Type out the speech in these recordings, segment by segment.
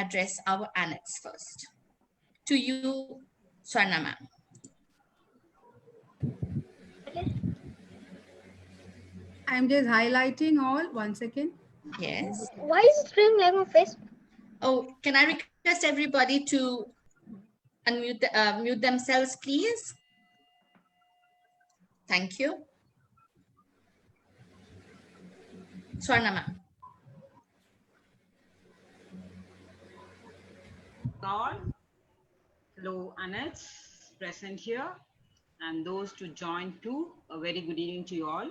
address our annex first. To you, Swarna ma'am. I'm just highlighting all. 1 second. Yes. Why is it screen like on Facebook? Oh, can I request everybody to unmute mute themselves, please? Thank you. Swarna ma'am. All. Hello, Annette, present here, and those to join too. A very good evening to you all.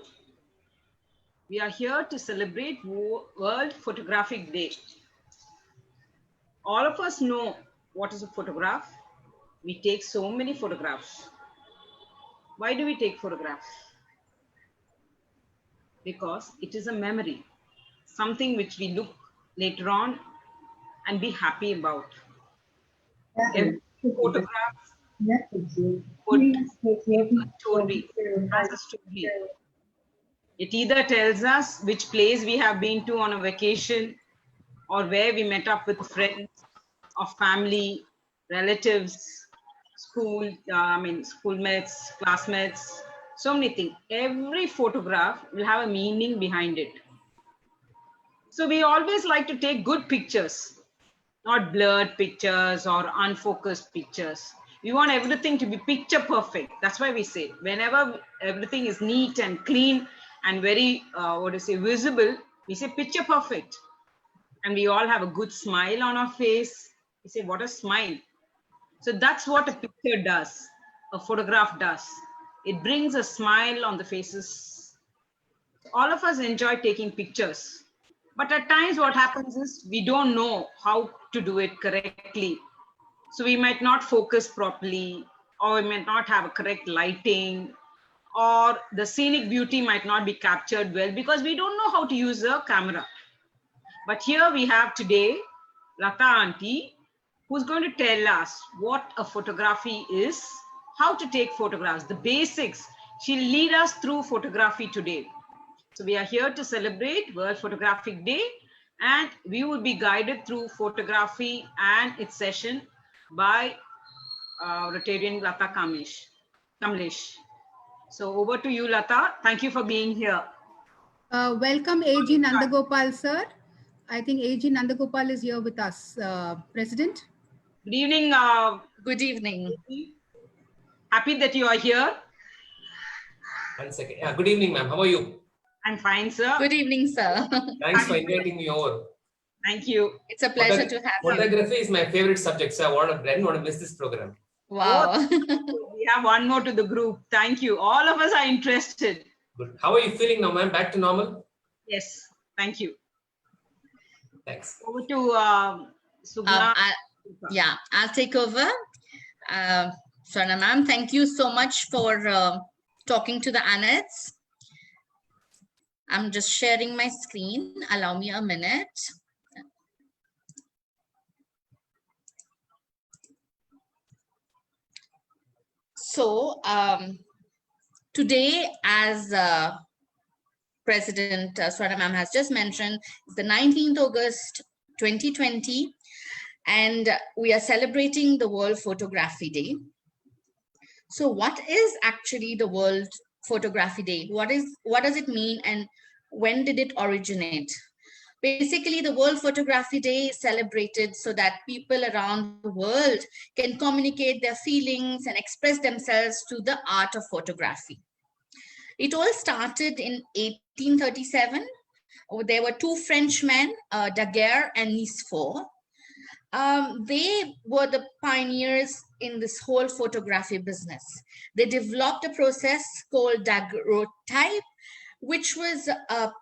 We are here to celebrate World Photographic Day. All of us know what is a photograph. We take so many photographs. Why do we take photographs? Because it is a memory, something which we look later on and be happy about. Every photograph would has a story. It either tells us which place we have been to on a vacation, or where we met up with friends or family, relatives, schoolmates, classmates, so many things. Every photograph will have a meaning behind it. So we always like to take good pictures, not blurred pictures or unfocused pictures. We want everything to be picture perfect. That's why we say whenever everything is neat and clean and very, visible, we say picture perfect. And we all have a good smile on our face. We say, what a smile. So that's what a picture does, a photograph does. It brings a smile on the faces. All of us enjoy taking pictures. But at times what happens is we don't know how to do it correctly. So we might not focus properly, or we might not have a correct lighting, or the scenic beauty might not be captured well because we don't know how to use a camera. But here we have today Lata Auntie, who's going to tell us what a photography is, how to take photographs, the basics. She'll lead us through photography today. So we are here to celebrate World Photographic Day, and we will be guided through photography and its session by Rotarian Lata Kamlesh. So over to you, Lata. Thank you for being here. Welcome, A.G. Nandagopal, sir. I think A.G. Nandagopal is here with us, President. Good evening. Good evening. Happy that you are here. 1 second. Yeah, good evening, ma'am. How are you? I'm fine, sir. Good evening, sir. Thanks for inviting me over. Thank you. It's a pleasure to have you. Photography is my favorite subject, so I didn't want to miss this program. Wow. We have one more to the group. Thank you. All of us are interested. Good. How are you feeling now, ma'am? Back to normal? Yes. Thank you. Thanks. Over to Sugna. Yeah, I'll take over. Swarna ma'am, thank you so much for talking to the annex. I'm just sharing my screen. Allow me a minute. So today, as President Swarna ma'am has just mentioned, it's the 19th August 2020, and we are celebrating the World Photography Day. So what is actually the World Photography Day? What does it mean, and when did it originate? Basically, the World Photography Day is celebrated so that people around the world can communicate their feelings and express themselves through the art of photography. It all started in 1837. There were two Frenchmen, Daguerre and Nicephore. They were the pioneers in this whole photography business. They developed a process called daguerreotype, which was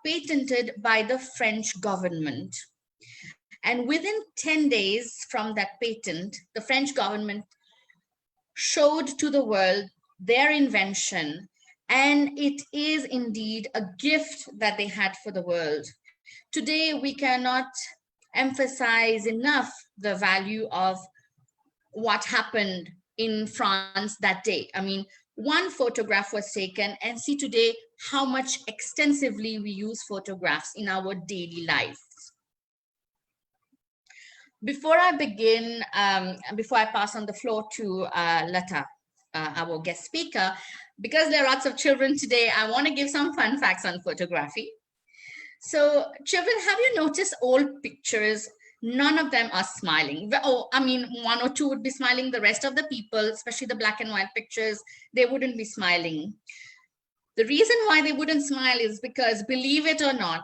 patented by the French government. And within 10 days from that patent, the French government showed to the world their invention, and it is indeed a gift that they had for the world. Today, we cannot emphasize enough the value of what happened in France that day. I mean, one photograph was taken, and see today how much extensively we use photographs in our daily lives. Before I begin, before I pass on the floor to Lata, our guest speaker, because there are lots of children today, I want to give some fun facts on photography. So children, have you noticed old pictures? None of them are smiling. Oh, I mean, one or two would be smiling. The rest of the people, especially the black and white pictures, they wouldn't be smiling. The reason why they wouldn't smile is because, believe it or not,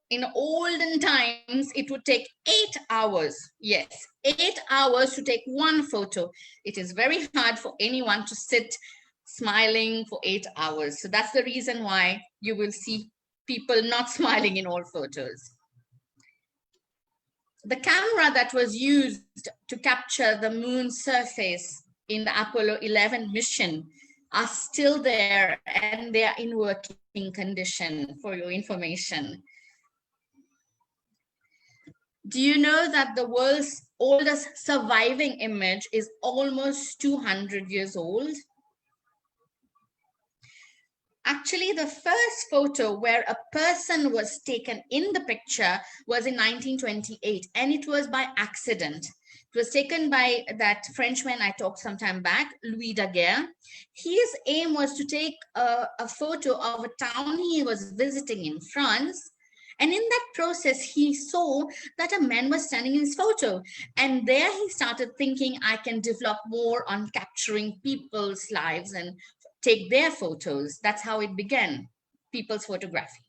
in olden times, it would take 8 hours. Yes, 8 hours to take one photo. It is very hard for anyone to sit smiling for 8 hours. So that's the reason why you will see people not smiling in all photos. The camera that was used to capture the moon's surface in the Apollo 11 mission are still there, and they are in working condition, for your information. Do you know that the world's oldest surviving image is almost 200 years old? Actually, the first photo where a person was taken in the picture was in 1928, and it was by accident. It was taken by that Frenchman I talked some time back, Louis Daguerre. His aim was to take a photo of a town he was visiting in France. And in that process, he saw that a man was standing in his photo. And there he started thinking, I can develop more on capturing people's lives and take their photos. That's how it began, people's photography.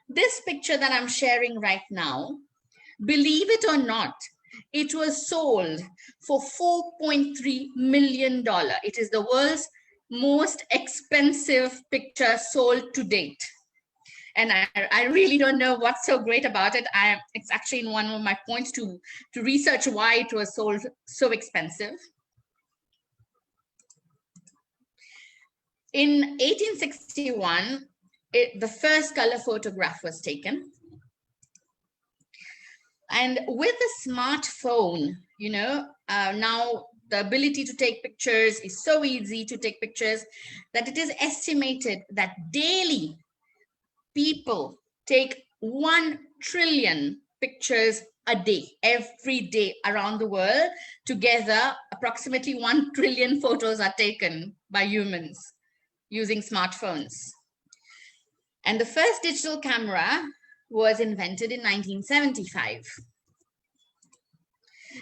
This picture that I'm sharing right now, believe it or not, it was sold for $4.3 million. It is the world's most expensive picture sold to date. And I really don't know what's so great about it. It's actually in one of my points to research why it was sold so expensive. In 1861, the first color photograph was taken. And with the smartphone, you know, now the ability to take pictures is so easy to take pictures that it is estimated that daily people take 1 trillion pictures a day, every day around the world. Together, approximately 1 trillion photos are taken by humans using smartphones. And the first digital camera was invented in 1975.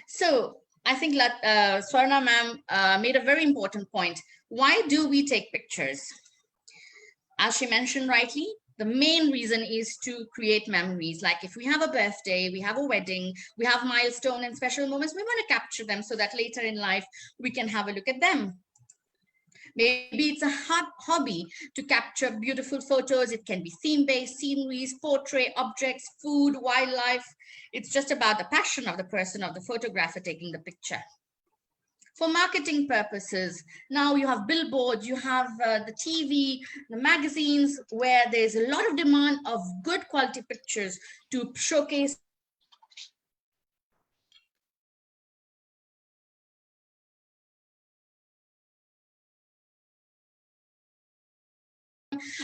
So I think Swarna ma'am made a very important point. Why do we take pictures? As she mentioned rightly, the main reason is to create memories. Like if we have a birthday, we have a wedding, we have milestone and special moments, we want to capture them so that later in life, we can have a look at them. Maybe it's a hobby to capture beautiful photos. It can be theme-based, sceneries, portrait, objects, food, wildlife. It's just about the passion of the person, of the photographer taking the picture. For marketing purposes, now you have billboards, you have the TV, the magazines, where there's a lot of demand of good quality pictures to showcase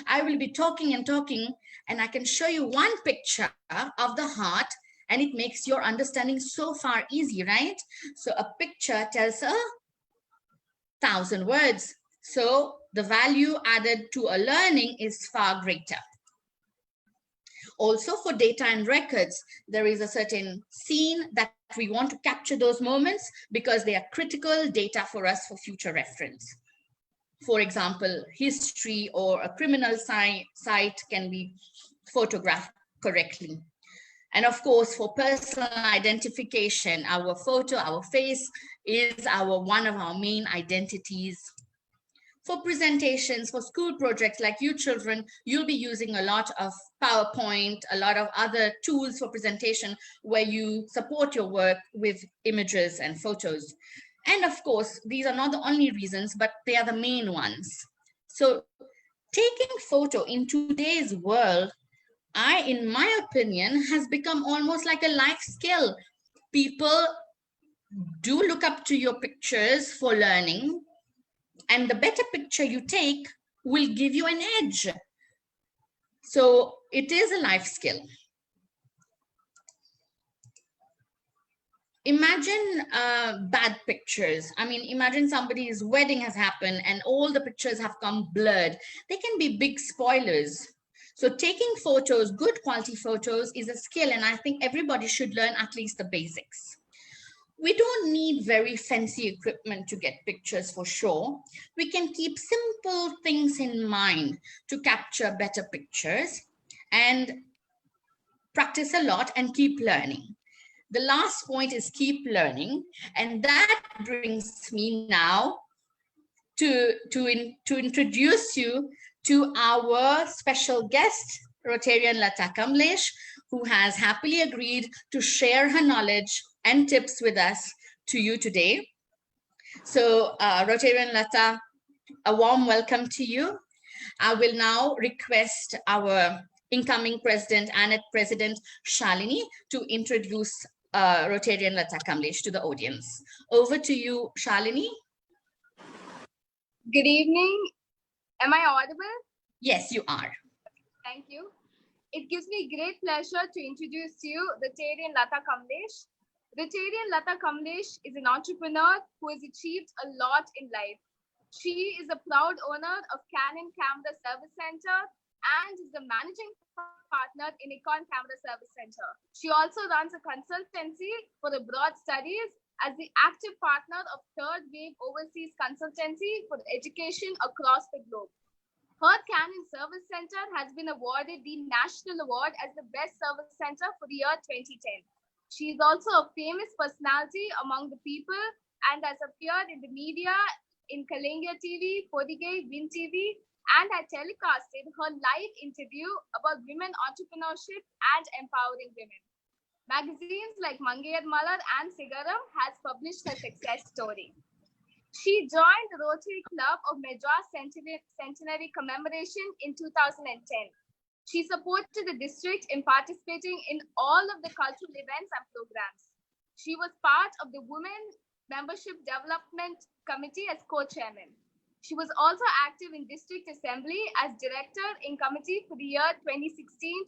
I will be talking and talking, and I can show you one picture of the heart, and it makes your understanding so far easy, right? So a picture tells 1,000 words. So the value added to a learning is far greater. Also for data and records, there is a certain scene that we want to capture those moments because they are critical data for us for future reference. For example, history or a criminal site can be photographed correctly. And of course, for personal identification, our photo, our face is one of our main identities. For presentations, for school projects like you children, you'll be using a lot of PowerPoint, a lot of other tools for presentation where you support your work with images and photos. And of course, these are not the only reasons, but they are the main ones. So taking photo in today's world, in my opinion, has become almost like a life skill. People do look up to your pictures for learning, and the better picture you take will give you an edge. So it is a life skill. imagine bad pictures. I mean, imagine somebody's wedding has happened and all the pictures have come blurred. They can be big spoilers. So taking photos, good quality photos, is a skill, and I think everybody should learn at least the basics. We don't need very fancy equipment to get pictures for sure. We can keep simple things in mind to capture better pictures and practice a lot and keep learning. The last point is keep learning. And that brings me now to introduce you to our special guest, Rotarian Lata Kamlesh, who has happily agreed to share her knowledge and tips with us to you today. So Rotarian Lata, a warm welcome to you. I will now request our incoming president, ANET President Shalini, to introduce Rotarian Lata Kamlesh to the audience. Over to you, Shalini. Good evening. Am I audible? Yes, you are. Thank you. It gives me great pleasure to introduce to you Rotarian Lata Kamlesh. Rotarian Lata Kamlesh is an entrepreneur who has achieved a lot in life. She is a proud owner of Canon Camera Service Center and is the managing partner in Nikon Camera Service Center. She also runs a consultancy for abroad studies as the active partner of Third Wave Overseas Consultancy for education across the globe. Her Canon Service Center has been awarded the National Award as the Best Service Center for the year 2010. She is also a famous personality among the people and has appeared in the media in Kalinga TV, Podige, Win TV, and had telecasted her live interview about women entrepreneurship and empowering women. Magazines like Mangayar Malar and Sigaram has published her success story. She joined the Rotary Club of Madras Centenary Commemoration in 2010. She supported the district in participating in all of the cultural events and programs. She was part of the Women Membership Development Committee as co-chairman. She was also active in District Assembly as director in committee for the year 2016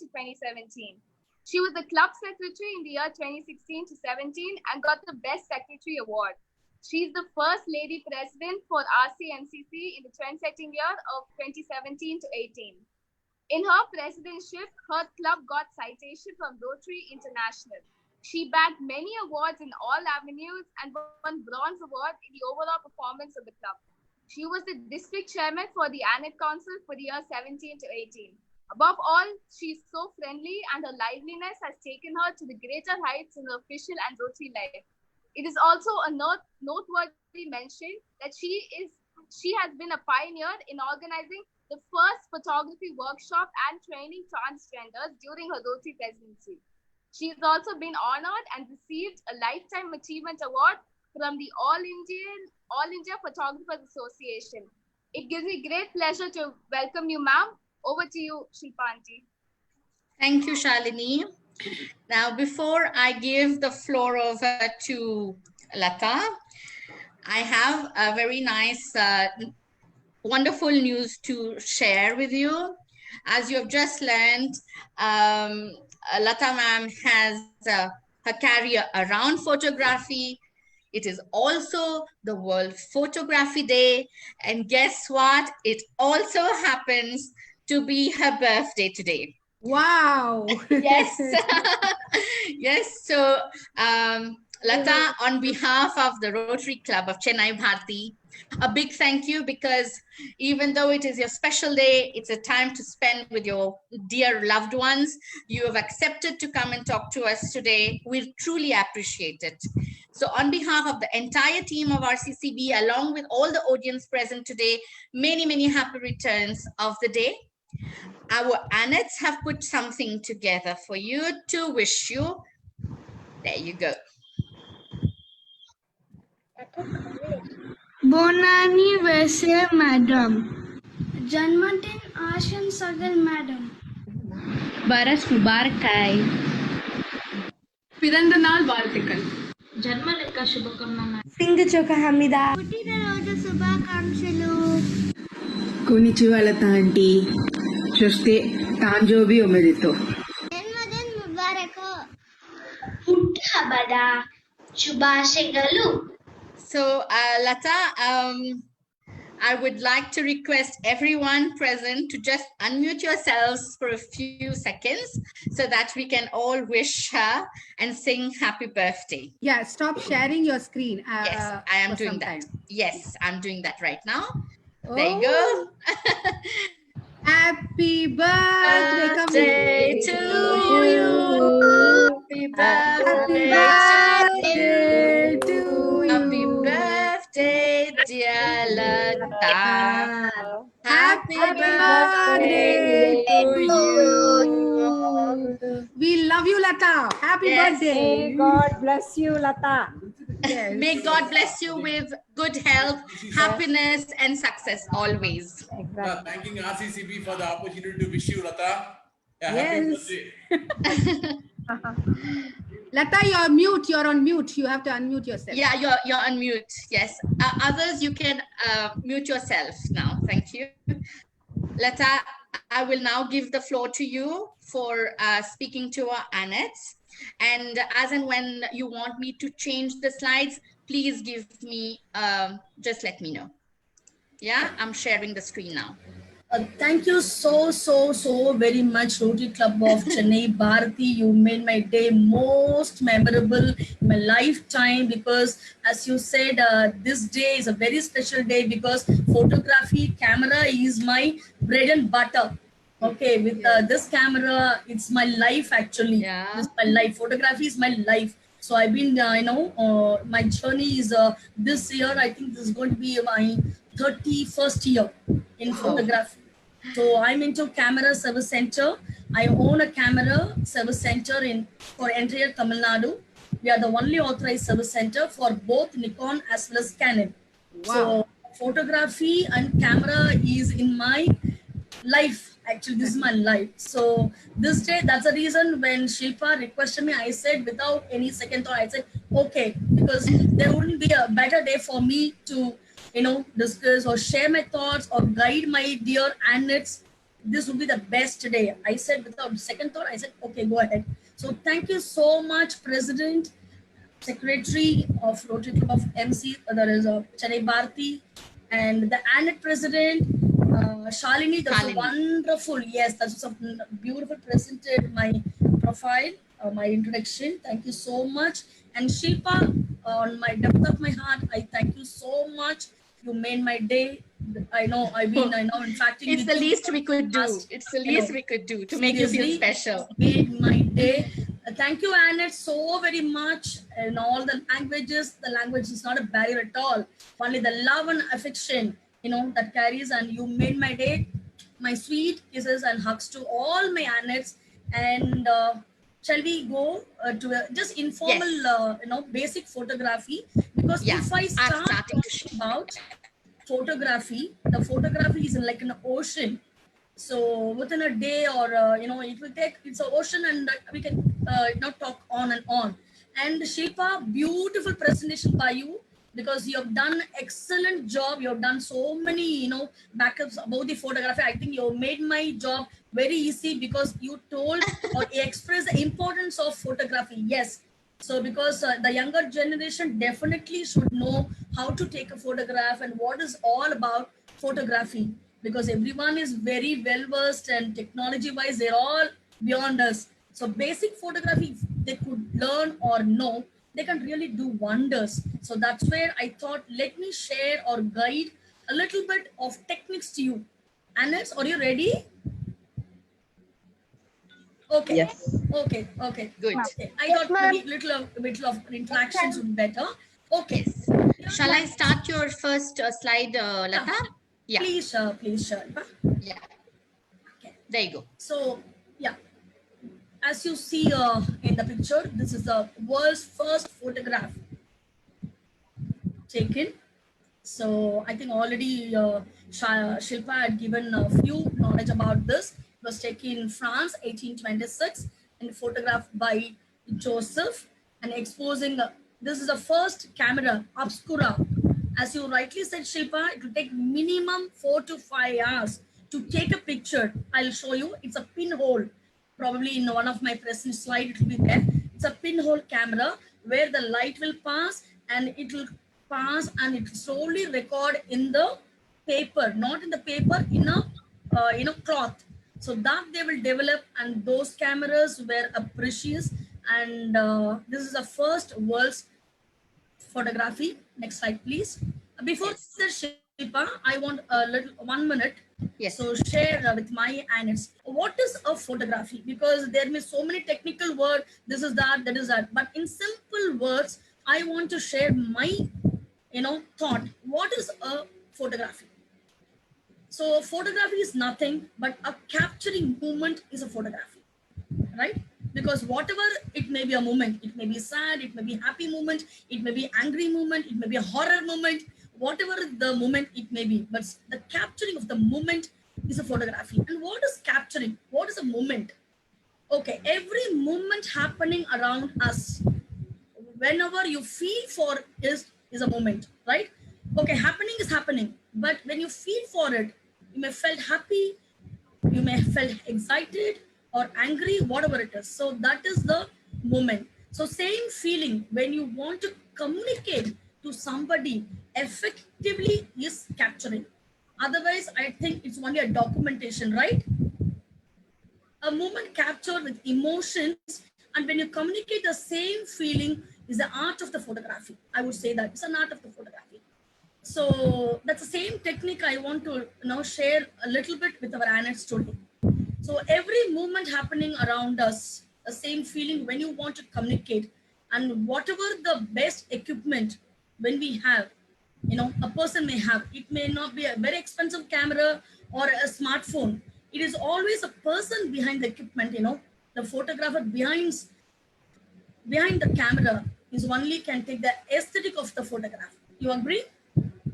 to 2017. She was the club secretary in the year 2016 to 17 and got the Best Secretary Award. She is the first lady president for RCMCC in the trend-setting year of 2017 to 18. In her presidentship, her club got citation from Rotary International. She bagged many awards in all avenues and won Bronze Award in the overall performance of the club. She was the district chairman for the ANET Council for the year 17 to 18. Above all, she is so friendly and her liveliness has taken her to the greater heights in her official and Rotary life. It is also a noteworthy mention that she has been a pioneer in organizing the first photography workshop and training transgenders during her Rotary presidency. She has also been honored and received a Lifetime Achievement Award from the All India Photographers Association. It gives me great pleasure to welcome you, ma'am. Over to you, Shilpanti. Thank you, Shalini. Now, before I give the floor over to Lata, I have a very nice, wonderful news to share with you. As you have just learned, Lata ma'am has her career around photography. It is also the World Photography Day. And guess what? It also happens to be her birthday today. Wow. Yes. Yes. So, Lata, on behalf of the Rotary Club of Chennai Bharti, a big thank you, because even though it is your special day, it's a time to spend with your dear loved ones. You have accepted to come and talk to us today. We truly appreciate it. So on behalf of the entire team of RCCB, along with all the audience present today, many, many happy returns of the day. Our ANETs have put something together for you to wish you. There you go. Bon anniversaire, madam. Janmadin Ashan Sagal, madam. Baras Mubarak. பிறந்த நாள் வாழ்த்துக்கள். జన్మదిన శుభకామనలు. సింగచోక హమీదా. పుట్టినరోజు శుభాకాంక్షలు. Konnichiwa Lata aunty. Shoste Tanjobi omerito. జన్మదిన ముబారక్. ಹುಟ್ಟು ಹಬ್ಬದ శుభాశయలు. So, Lata, I would like to request everyone present to just unmute yourselves for a few seconds so that we can all wish her and sing happy birthday. Yeah, stop sharing your screen. Yes, I am for doing some that. time. Yes, I'm doing that right now. There you go. Oh, happy birthday, Birthday Kamlesh. to you. you. Happy Happy birthday birthday to Happy you. birthday, dear Lata. Happy birthday birthday to you. We love you, Lata. Happy Yes. birthday. God bless you, Lata. Yes. May God bless you with good health, happiness, and success always. Thanking RCCB for the opportunity to wish you, Lata, a happy Yes. birthday. Lata, you're mute. You're on mute. You have to unmute yourself. Yeah, you're on mute. Yes. Others, you can mute yourself now. Thank you. Lata, I will now give the floor to you for speaking to our Annette. And as and when you want me to change the slides, please give me, just let me know. Yeah, I'm sharing the screen now. Thank you so very much, Rotary Club of Chennai. Bharati, you made my day most memorable in my lifetime because, as you said, this day is a very special day because photography camera is my bread and butter. Okay, with this camera, it's my life actually. Yeah. This is my life. Photography is my life. So I've been, my journey is this year. I think this is going to be my 31st year in photography. So I'm into camera service center. I own a camera service center for entire Tamil Nadu. We are the only authorized service center for both Nikon as well as Canon. Wow. So photography and camera is in my life. Actually, this is my life. So this day, that's the reason when Shilpa requested me, I said without any second thought, I said, okay, because there wouldn't be a better day for me to discuss or share my thoughts or guide my dear Annette. This would be the best day. I said without second thought, I said, okay, go ahead. So thank you so much, President, Secretary of Rotary Club of MC, there is Chennai Bharati, and the Annette President, Shalini. That's Shalini. Wonderful. Yes, that's a beautiful presented my profile, my introduction. Thank you so much. And Shilpa, on my depth of my heart, I thank you so much. You made my day. I know, in fact, It's the least we could do. It's the least we could do to make you feel special. Made my day. Thank you, Annette, so very much. In all the languages, the language is not a barrier at all. Only the love and affection, that carries. And you made my day. My sweet kisses and hugs to all my Annettes. And shall we go to just informal, basic photography? Because if I start talking about photography, the photography is like an ocean. So within a day or, it will take, it's an ocean and we can not talk on and on. And Shilpa, beautiful presentation by you because you have done excellent job. You have done so many, backups about the photography. I think you made my job very easy because you told or expressed the importance of photography. Yes. So because the younger generation definitely should know how to take a photograph and what is all about photography. Because everyone is very well versed and technology wise, they're all beyond us. So basic photography, if they could learn or know, they can really do wonders. So that's where I thought, let me share or guide a little bit of techniques to you. Annette, are you ready? Okay. Yes. Okay. Good. Okay. I thought maybe a little of interactions would be better. Okay. Shall I start your first slide, Lata? Yeah. Please, sure. Yeah. Okay. There you go. So, yeah. As you see in the picture, this is the world's first photograph taken. So I think already Shilpa had given a few knowledge about this. It was taken in France, 1826, and photographed by Joseph and exposing. This is the first camera, obscura. As you rightly said, Shilpa, it will take minimum 4 to 5 hours to take a picture. I'll show you. It's a pinhole. Probably in one of my present slide, it will be there. It's a pinhole camera. where the light will pass and it will pass and it will slowly record in the paper, not in the paper, in a cloth. So that they will develop, and those cameras were precious. And this is the first world's photography. Next slide, please. Before Yes. the Shipa, I want a little 1 minute. Yes. So share with my Anets. What is a photography? Because there may so many technical words. This is that, that is that. But in simple words, I want to share my, thought. What is a photography? So photography is nothing but a capturing moment is a photography, right? Because whatever it may be a moment, it may be sad, it may be happy moment, it may be angry moment, it may be a horror moment, whatever the moment it may be, but the capturing of the moment is a photography. And what is capturing? What is a moment? Okay, every moment happening around us, whenever you feel for is a moment, right? Okay, happening is happening, but when you feel for it, you may felt happy, you may felt excited or angry, whatever it is. So that is the moment. So same feeling when you want to communicate to somebody effectively is capturing. Otherwise, I think it's only a documentation, right? A moment captured with emotions, and when you communicate the same feeling is the art of the photography. I would say that it's an art of the photography. So that's the same technique I want to share a little bit with our Anets today. So every movement happening around us, the same feeling when you want to communicate, and whatever the best equipment when we have, a person may have, it may not be a very expensive camera or a smartphone. It is always a person behind the equipment, the photographer behind the camera is only can take the aesthetic of the photograph. You agree?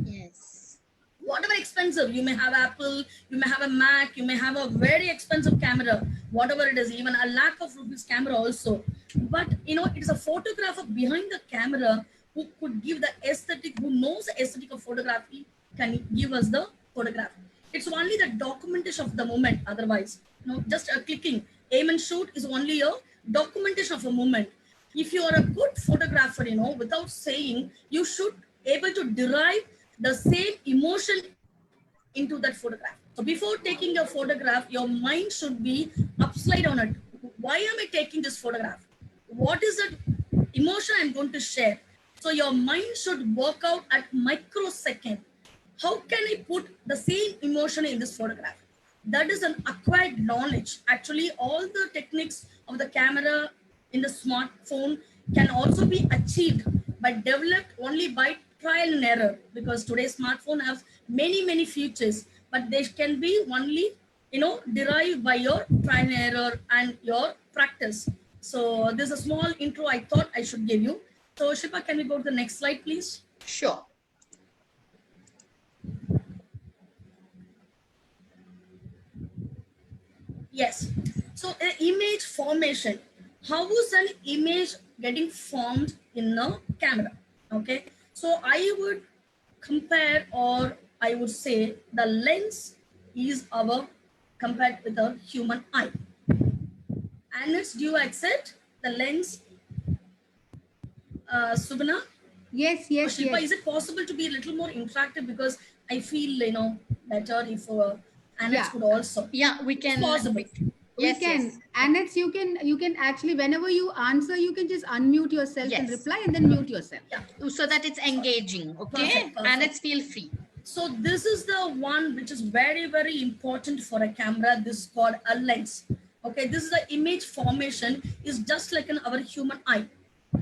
Yes. Whatever expensive, you may have Apple, you may have a Mac, you may have a very expensive camera, whatever it is, even a lakh of rupees camera also. But it is a photographer behind the camera who could give the aesthetic, who knows the aesthetic of photography, can give us the photograph. It's only the documentation of the moment. Otherwise, just a clicking, aim and shoot is only a documentation of a moment. If you are a good photographer, without saying, you should able to derive the same emotion into that photograph. So before taking a photograph, your mind should be upside on it. Why am I taking this photograph? What is the emotion I'm going to share? So your mind should work out at microsecond. How can I put the same emotion in this photograph? That is an acquired knowledge. Actually, all the techniques of the camera in the smartphone can also be achieved but developed only by trial and error, because today's smartphone has many features, but they can be only derived by your trial and error and your practice. So there's a small intro I thought I should give you. So Shipa, can we go to the next slide, please? Sure. Yes. So image formation. How is an image getting formed in a camera? Okay. So I would compare, or I would say the lens is our compared with the human eye. And it's, do you accept the lens, Subhana? Yes, yes, Shilpa, yes. is it possible to be a little more interactive? Because I feel, better if Anets could also. Yeah, we can. It's possible. Yes, we can. yes. And it's you can actually, whenever you answer, you can just unmute yourself and Yes. reply, and then mute yourself. Yeah. So that it's engaging. Okay. Perfect, perfect. And it's feel free. So this is the one which is very important for a camera. This is called a lens. Okay, this is the image formation is just like in our human eye.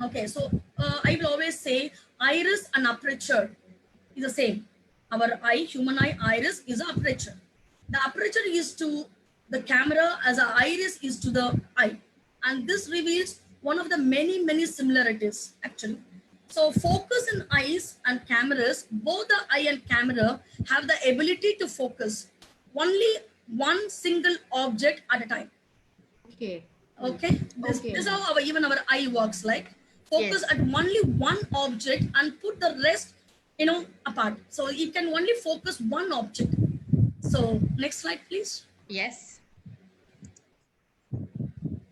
Okay, so I will always say iris and aperture is the same. Our eye, human eye, iris is an aperture. The aperture is to the camera as an iris is to the eye. And this reveals one of the many similarities actually. So focus in eyes and cameras, both the eye and camera have the ability to focus only one single object at a time. Okay. Okay. This is how even our eye works like. Focus at only one object and put the rest, apart. So you can only focus one object. So next slide, please. Yes.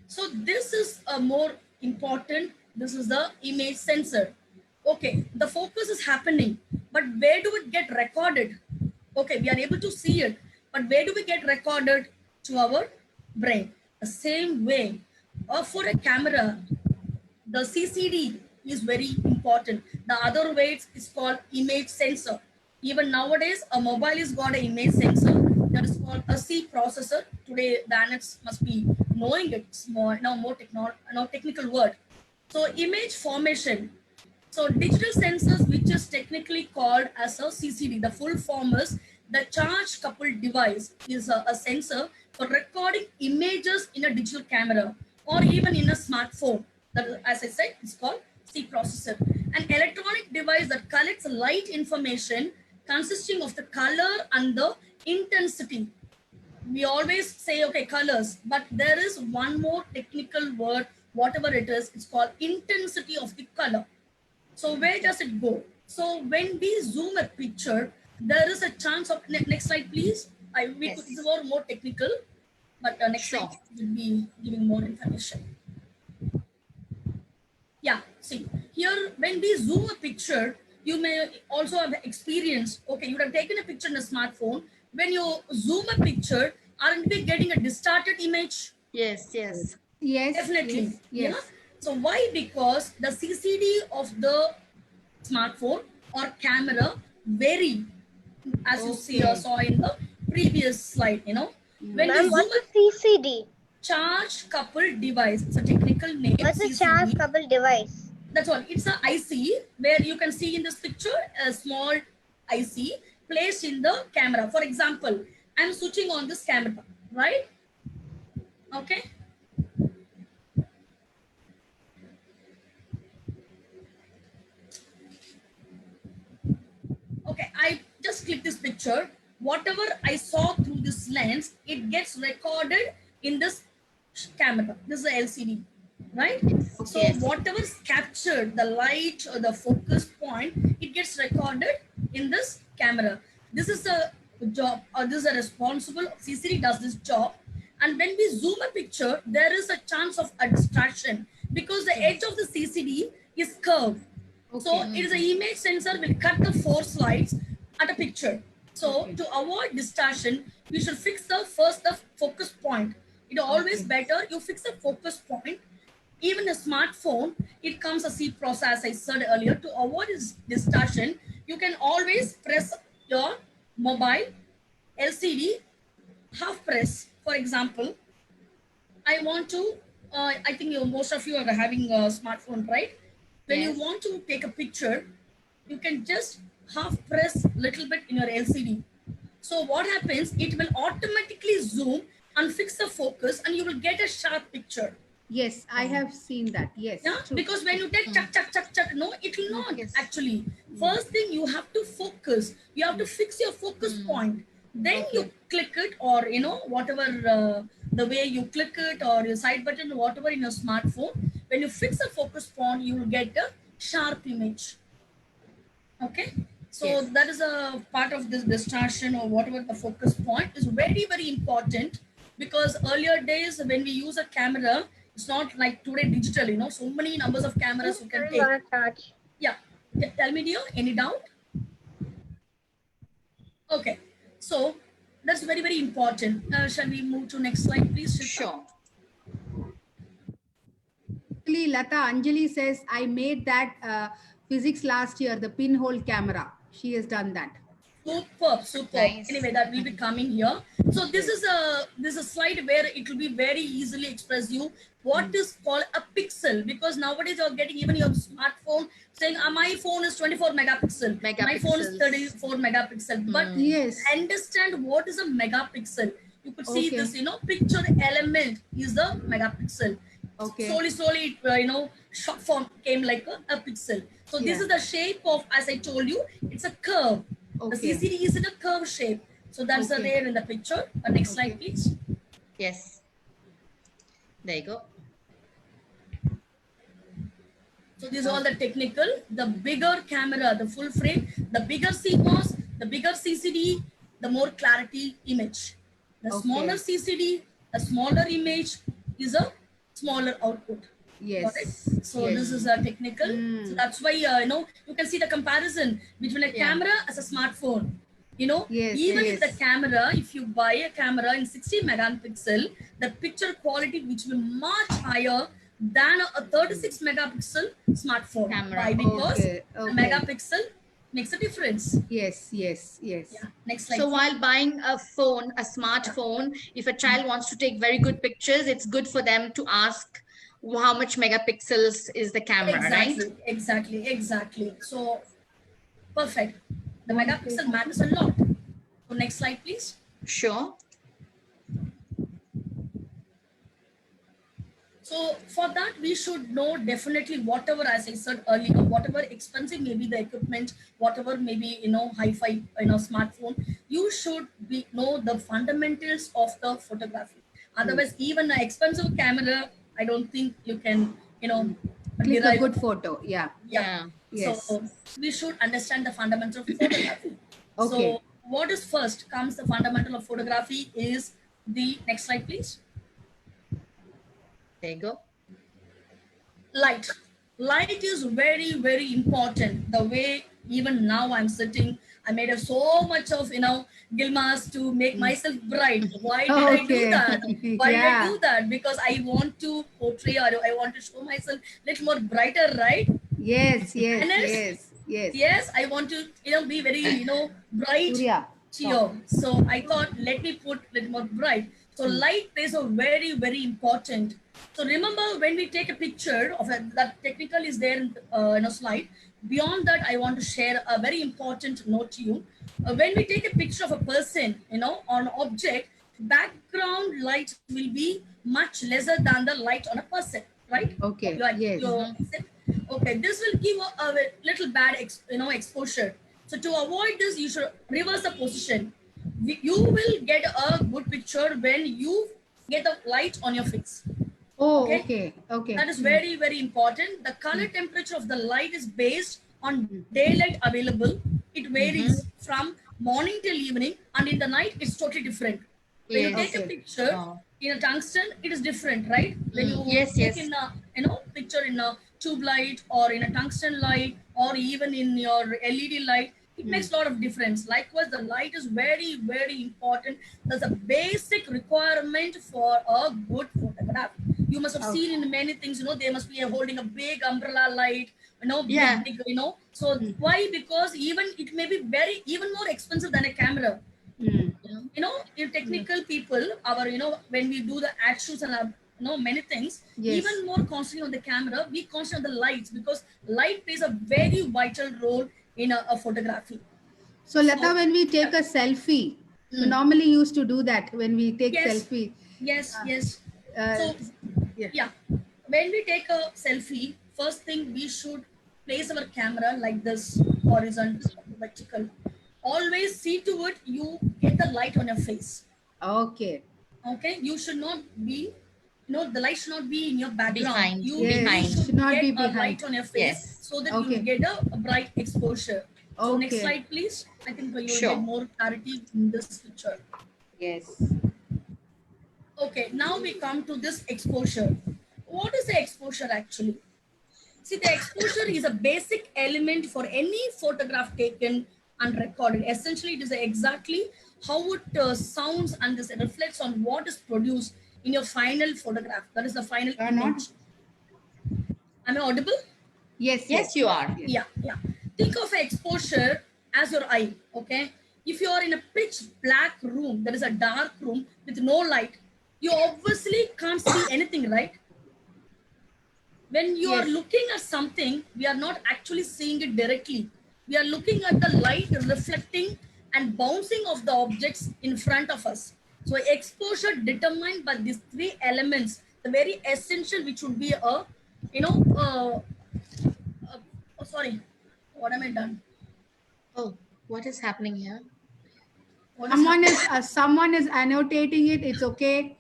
So this is a more important This is the image sensor. Okay, the focus is happening, but where do it get recorded? Okay, we are able to see it, but where do we get recorded? To our brain. The same way, for a camera, the CCD is very important. The other way it's called image sensor. Even nowadays, a mobile is got an image sensor that is called a C processor. Today, the ANETs must be knowing it. It's more technical word. So image formation. So digital sensors, which is technically called as a CCD, the full form is the charge coupled device, is a sensor for recording images in a digital camera or even in a smartphone. That, as I said, it's called C processor. An electronic device that collects light information consisting of the color and the intensity. We always say, okay, colors, but there is one more technical word, whatever it is, it's called intensity of the color. So where does it go? So when we zoom a picture, there is a chance of, next slide, please. It's more technical, but next slide will be giving more information. Yeah, see, here when we zoom a picture, you may also have experienced, okay, you would have taken a picture in a smartphone. When you zoom a picture, aren't we getting a distorted image? Yes, yes. Yes. Definitely. Yes. Yeah? So why? Because the CCD of the smartphone or camera vary, as you saw in the previous slide, you know. When Ma'am, you what's zoom a CCD? charge coupled device, it's a technical name. What's a CCD. charge coupled device? That's all. It's a IC where you can see in this picture a small IC placed in the camera. For example, I'm switching on this camera, right? Okay. Okay, I just click this picture. Whatever I saw through this lens, it gets recorded in this camera. This is the LCD, right? So whatever's captured, the light or the focus point, it gets recorded in this camera. This is a job, or this is a responsible, CCD does this job. And when we zoom a picture, there is a chance of a distraction because the edge of the CCD is curved. So it is an image sensor will cut the 4 slides at a picture. So to avoid distortion, you should fix the focus point. It always better you fix the focus point. Even a smartphone, it comes a C processor, as I said earlier. To avoid this distortion, you can always press your mobile LCD half press. For example, I want to, I think most of you are having a smartphone, right? When you want to take a picture, you can just half press little bit in your LCD. So what happens, it will automatically zoom and fix the focus and you will get a sharp picture. Yes, I have seen that. Yes. Yeah, because when you take chuck, no, it will not actually. First thing you have to focus. You have to fix your focus point. Then you click it, or you know, whatever the way you click it, or your side button, whatever in your smartphone. When you fix a focus point, you will get a sharp image. Okay. So that is a part of this distortion or whatever the focus point is very, very important, because earlier days when we use a camera, it's not like today digital, you know, so many numbers of cameras you can take. Yeah. Tell me, dear, any doubt? Okay. So that's very, very important. Shall we move to next slide, please? Sure. Actually, Lata, Anjali says, I made that physics last year, the pinhole camera. She has done that. Superb. Nice. Anyway, that will be coming here. So this is a slide where it will be very easily express you what is called a pixel, because nowadays you're getting even your smartphone saying my phone is 24 megapixel. My phone is 34 megapixel. But understand what is a megapixel. You could see this, you know, picture element is the megapixel. Slowly, you know, short form came like a pixel. So this is the shape of, as I told you, it's a curve. The CCD is in a curve shape. So that's there in the picture. Next slide, please. Yes. There you go. So these are all the technical. The bigger camera, the full frame, the bigger CMOS, the bigger CCD, the more clarity image. The smaller CCD, a smaller image is a smaller output. Got it? Yes. So yes. this is a technical. So that's why you can see the comparison between a camera as a smartphone. Yes, Even if the yes. camera, if you buy a camera in 60 megapixel, the picture quality which will much higher than a 36 megapixel smartphone. Camera. Why? Because Okay, a okay. megapixel makes a difference. Yes, yes, yes. Yeah. Next slide. So while buying a phone, a smartphone, if a child wants to take very good pictures, it's good for them to ask how much megapixels is the camera, Exactly, right? exactly. So perfect. The megapixel matters a lot. So next slide, please. Sure. So for that, we should know definitely whatever, as I said earlier, whatever expensive may be the equipment, whatever maybe hi-fi smartphone, you should know the fundamentals of the photography. Otherwise, even an expensive camera, I don't think you can Click a derive good photo. Yeah. Yeah. Yes. So we should understand the fundamentals of photography. Okay. So what is first comes the fundamental of photography is the next slide, please. There you go. Light. Light is very, very important. The way even now I'm sitting, I made so much of Gilmas to make myself bright. Why did I do that? Why did I do that? Because I want to portray, or I want to show myself a little more brighter, right? Yes, yes, And yes, yes. Yes, I want to be very bright. Surya. Cheer. So I thought, let me put a little more bright. So light plays a very, very important. So remember, when we take a picture of that technical is there in a slide. Beyond that, I want to share a very important note to you. When we take a picture of a person, on object, background light will be much lesser than the light on a person, right? Okay. Yes. Okay, this will give a little bad exposure. So to avoid this, you should reverse the position. You will get a good picture when you get the light on your face. Oh, okay. That is very, very important. The color temperature of the light is based on daylight available. It varies from morning till evening, and in the night it's totally different. When you take a picture in a tungsten, it is different, right? When you take in a picture in a tube light or in a tungsten light or even in your LED light, it makes a lot of difference. Likewise, the light is very, very important. There's a basic requirement for a good photograph. You must have seen in many things, they must be holding a big umbrella light, big, So why? Because even it may be even more expensive than a camera. In technical people, our when we do the actions and many things, even more constantly on the camera, we concentrate on the lights, because light plays a very vital role in a photography. So Lata, when we take a selfie, so normally used to do that when we take selfie. Yes. When we take a selfie, first thing we should place our camera like this, horizontal, vertical. Always see to it you get the light on your face. Okay. You should not be, the light should not be in your background. Behind. You should not get be a behind. light on your face so that you get a bright exposure. So next slide, please. I think you will get more clarity in this picture. Yes. Okay, now we come to this exposure. What is the exposure actually? See, the exposure is a basic element for any photograph taken and recorded. Essentially, it is exactly how it sounds and this reflects on what is produced in your final photograph. That is the final image. Am I audible? Yes, you are. Yeah. Think of exposure as your eye, okay? If you are in a pitch black room, that is a dark room with no light, you obviously can't see anything, right? When you are looking at something, we are not actually seeing it directly. We are looking at the light reflecting and bouncing of the objects in front of us. So exposure determined by these three elements, the very essential, which would be sorry, what am I done? Oh, what is happening here? Someone is annotating it. It's okay.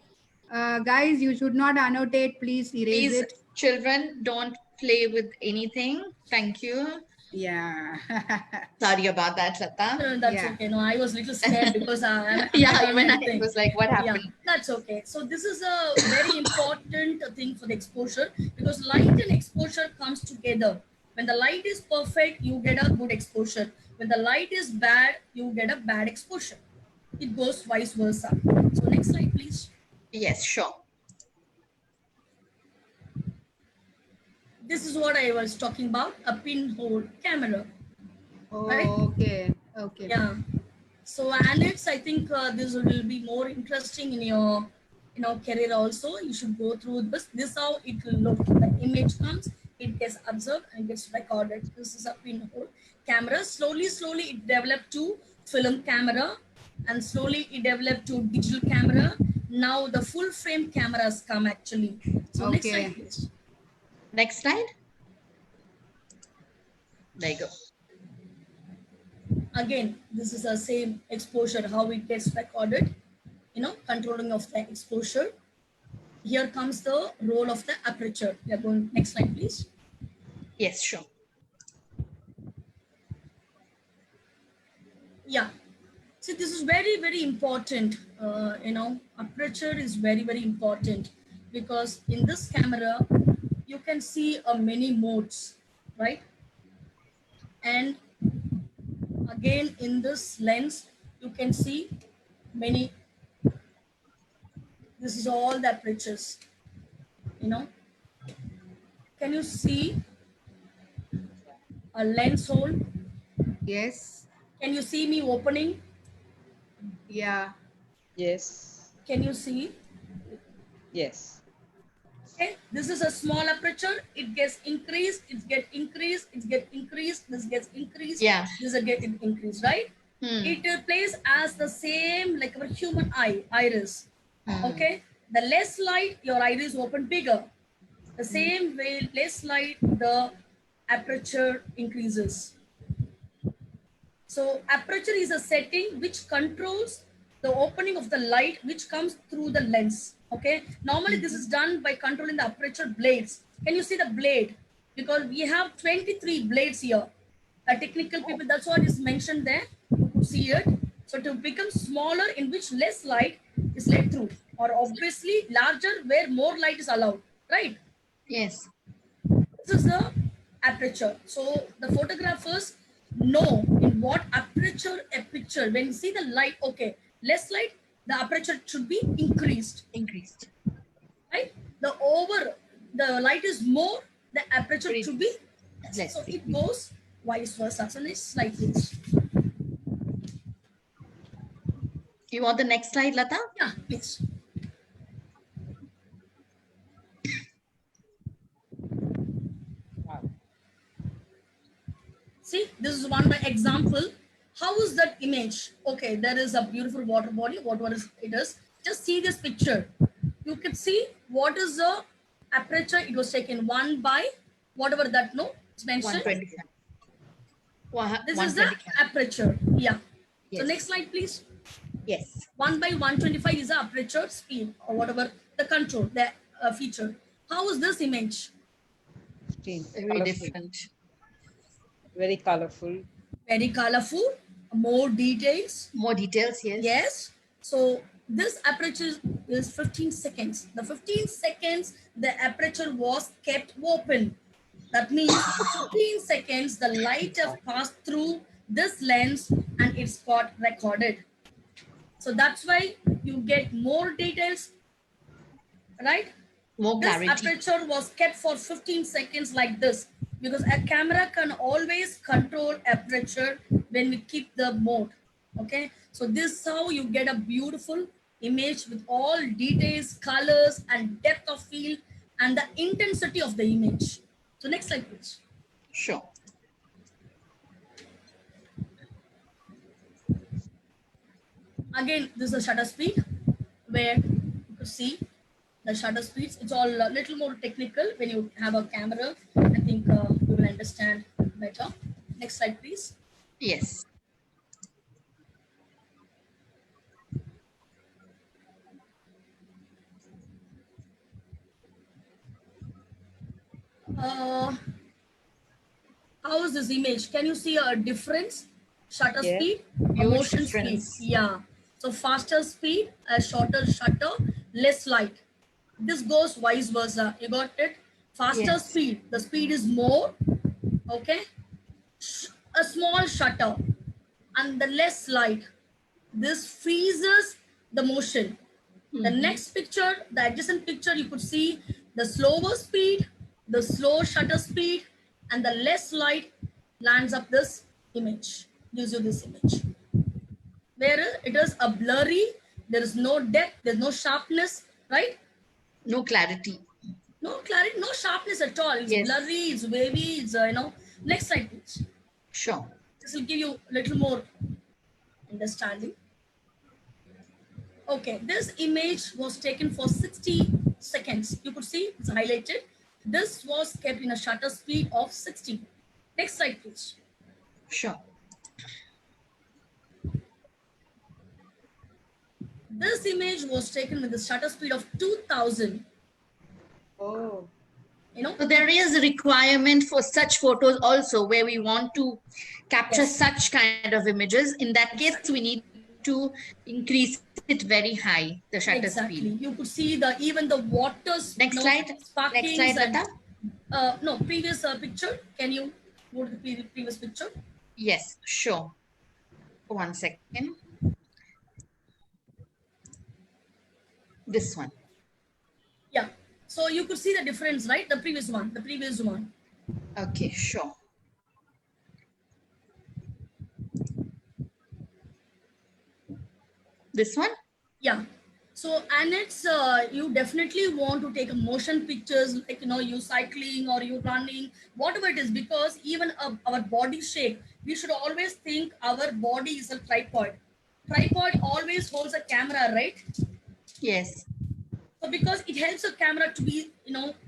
Guys, you should not annotate. Please erase it. Children, don't play with anything. Thank you. Yeah. Sorry about that, Lata. No, that's Yeah. okay. No, I was a little scared because I'm Yeah, done even I anything. was like, what Yeah, happened? that's okay. So this is a very important thing for the exposure because light and exposure comes together. When the light is perfect, you get a good exposure. When the light is bad, you get a bad exposure. It goes vice versa. So next slide, please. Yes, sure. This is what I was talking about, a pinhole camera. Oh, Right? okay. Okay. Yeah. So, and it's, I think this will be more interesting in your, career also. You should go through this. This is how it will look. The image comes, it gets observed and gets recorded. This is a pinhole camera. Slowly, slowly it developed to film camera and slowly it developed to digital camera. Now the full frame cameras come actually. So next Okay. slide, please. Next slide. There you go. Again, this is the same exposure, how it gets recorded, controlling of the exposure. Here comes the role of the aperture. We are going, next slide, please. Yes, sure. Yeah. See, this is very, very important. Aperture is very, very important because in this camera, you can see many modes, right? And again, in this lens, you can see many, this is all the apertures, Can you see a lens hole? Yes. Can you see me opening? Yeah. Yes. Can you see? Yes. Okay, this is a small aperture. It gets increased, it gets increased, it gets increased, this gets increased, Yeah. this will get increased, right? It plays as the same like our human iris. Okay, the less light, your iris open bigger. The same way, less light, the aperture increases. So aperture is a setting which controls the opening of the light which comes through the lens. Okay. Normally this is done by controlling the aperture blades. Can you see the blade? Because we have 23 blades here. Technical people, that's what is mentioned there. You could see it. So to become smaller in which less light is let through, or obviously larger where more light is allowed, right? Yes. This is the aperture. So the photographers know in what aperture a picture, when you see the light, okay, less light, the aperture should be increased. Increased. Right? The light is more, the aperture should be less. So it goes vice versa. So next slide, please. You want the next slide, Lata? Yeah, please. See, this is one by example. How is that image? Okay, there is a beautiful water body, whatever it is. Just see this picture. You can see what is the aperture. It was taken 1 by whatever that it's mentioned. 125. This is the aperture. Yeah. Yes. So next slide, please. Yes. 1 by 125 is the aperture speed or whatever the control, the feature. How is this image? Very different. Very colorful. Very colorful. More details. More details, yes. Yes. So this aperture is 15 seconds. The 15 seconds, the aperture was kept open. That means 15 seconds, the light have passed through this lens and it's got recorded. So that's why you get more details, right? More clarity. This aperture was kept for 15 seconds like this because a camera can always control aperture when we keep the mode. Okay, so this is how you get a beautiful image with all details, colors, and depth of field and the intensity of the image. So next slide, please. Sure. Again, this is a shutter speed where you can see the shutter speeds. It's all a little more technical when you have a camera. I think you will understand better. Next slide, please. Yes. How is this image? Can you see a difference? Shutter Yes, speed, huge motion speed. difference. Yeah. So faster speed, a shorter shutter, less light. This goes vice versa. You got it? Faster Yes. speed. The speed is more. Okay. A small shutter and the less light. This freezes the motion. The next picture, the adjacent picture, you could see the slower speed, the slow shutter speed, and the less light lands up this image, gives you this image. Where it is a blurry, there is no depth, there's no sharpness, right? No clarity. No clarity, no sharpness at all. It's Yes. blurry, it's wavy, it's, Next slide, please. Sure. This will give you a little more understanding. Okay, this image was taken for 60 seconds. You could see it's highlighted. This was kept in a shutter speed of 60. Next slide, please. Sure. This image was taken with the shutter speed of 2000. Oh. So there is a requirement for such photos also where we want to capture Yes. such kind of images. In that case, we need to increase it very high, the shutter Exactly. speed. You could see even the waters. Next slide. Sparklings Next slide, and, Lata. no, previous picture. Can you go to the previous picture? Yes, sure. 1 second. This one. Yeah. So you could see the difference, right? The previous one. Okay, sure. This one? Yeah. So, and it's you definitely want to take motion pictures, like you cycling or you running, whatever it is, because even our body shape, we should always think our body is a tripod. Tripod always holds a camera, right? Yes. So because it helps the camera to be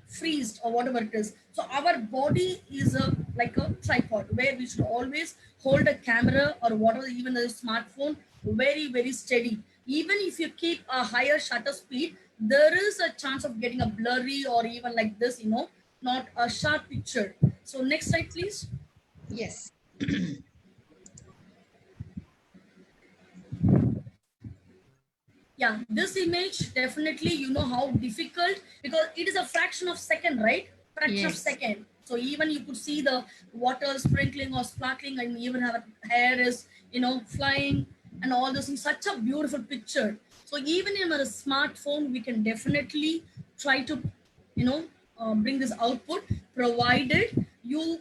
freezed or whatever it is. So our body is like a tripod where we should always hold a camera or whatever, even a smartphone, very, very steady. Even if you keep a higher shutter speed, there is a chance of getting a blurry or even like this, not a sharp picture. So next slide, please. Yes. Yeah, this image definitely, how difficult, because it is a fraction of second, right? Fraction of Yes. second. So even you could see the water sprinkling or sparkling, and even have hair is, flying and all this in such a beautiful picture. So even in a smartphone, we can definitely try to, bring this output, provided you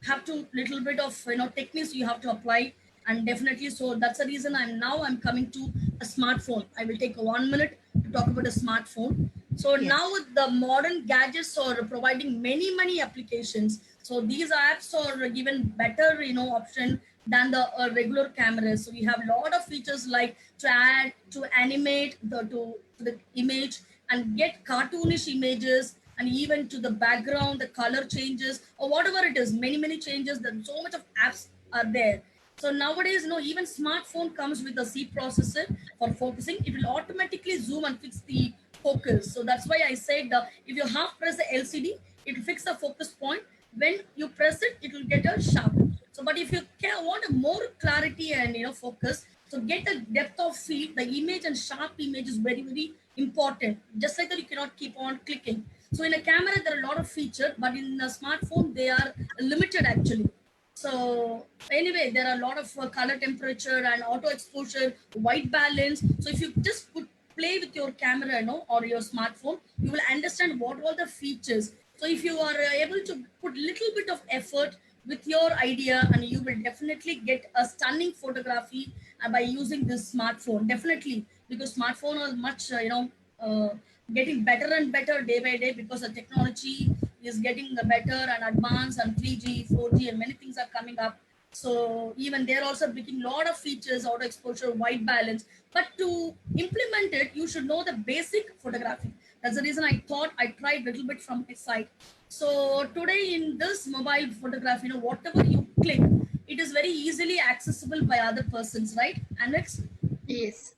have to little bit of, techniques you have to apply. And definitely, so that's the reason I'm coming to a smartphone. I will take 1 minute to talk about a smartphone. So Yes. now the modern gadgets are providing many applications. So these apps are given better, option than the regular cameras. So we have a lot of features like to add, to animate to the image and get cartoonish images, and even to the background, the color changes or whatever it is, many changes. That so much of apps are there. So nowadays, even smartphone comes with a C processor for focusing. It will automatically zoom and fix the focus. So that's why I said if you half press the LCD, it will fix the focus point. When you press it, it will get a sharp. So, but if you want a more clarity and focus, so get a depth of field. The image and sharp image is very important. Just like that, you cannot keep on clicking. So in a camera, there are a lot of features, but in a smartphone, they are limited actually. So anyway, there are a lot of color temperature and auto exposure, white balance. So if you just play with your camera, or your smartphone, you will understand what all the features. So if you are able to put little bit of effort with your idea, and you will definitely get a stunning photography by using this smartphone. Definitely, because smartphone are much, getting better and better day by day, because the technology is getting better and advanced, and 3G, 4G, and many things are coming up. So even they're also bringing a lot of features, auto exposure, white balance. But to implement it, you should know the basic photography. That's the reason I thought I tried a little bit from my side. So today in this mobile photography, whatever you click, it is very easily accessible by other persons, right? Alex? Yes.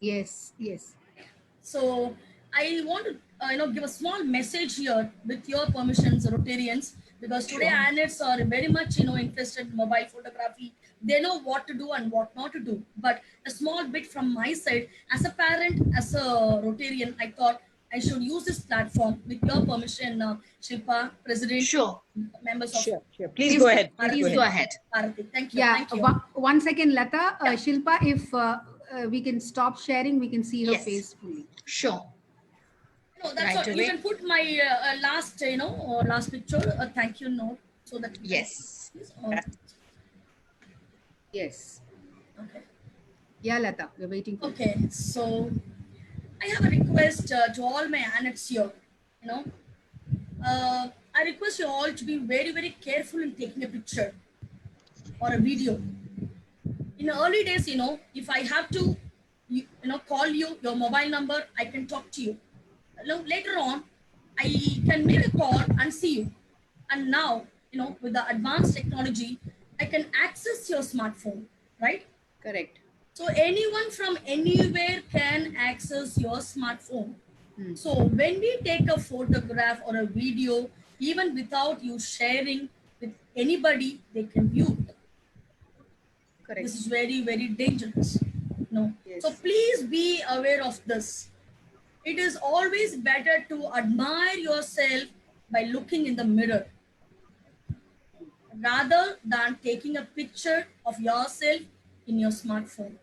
So I want to give a small message here with your permissions, Rotarians, because today Sure. ANETs are very much, interested in mobile photography. They know what to do and what not to do. But a small bit from my side, as a parent, as a Rotarian, I thought I should use this platform with your permission, Shilpa, President, Sure. members of. Sure. Please go ahead. Please go ahead. Bharati. Thank you. Yeah, Thank you. one second, Lata. Shilpa, if we can stop sharing, we can see her Yes. face fully. Sure. No, that's Right all. You away. can put my last, last picture, a thank you note, so that. Yes. Yes. Okay. Yeah, Lata, we're waiting for you. Okay. So I have a request to all my ANETs here. I request you all to be very, very careful in taking a picture or a video. In the early days, if I have to, call you, your mobile number, I can talk to you. Later on, I can make a call and see you. And now, with the advanced technology, I can access your smartphone, right? Correct. So anyone from anywhere can access your smartphone. So when we take a photograph or a video, even without you sharing with anybody, they can view it. Correct. This is very, very dangerous. Yes. So please be aware of this. It is always better to admire yourself by looking in the mirror rather than taking a picture of yourself in your smartphone.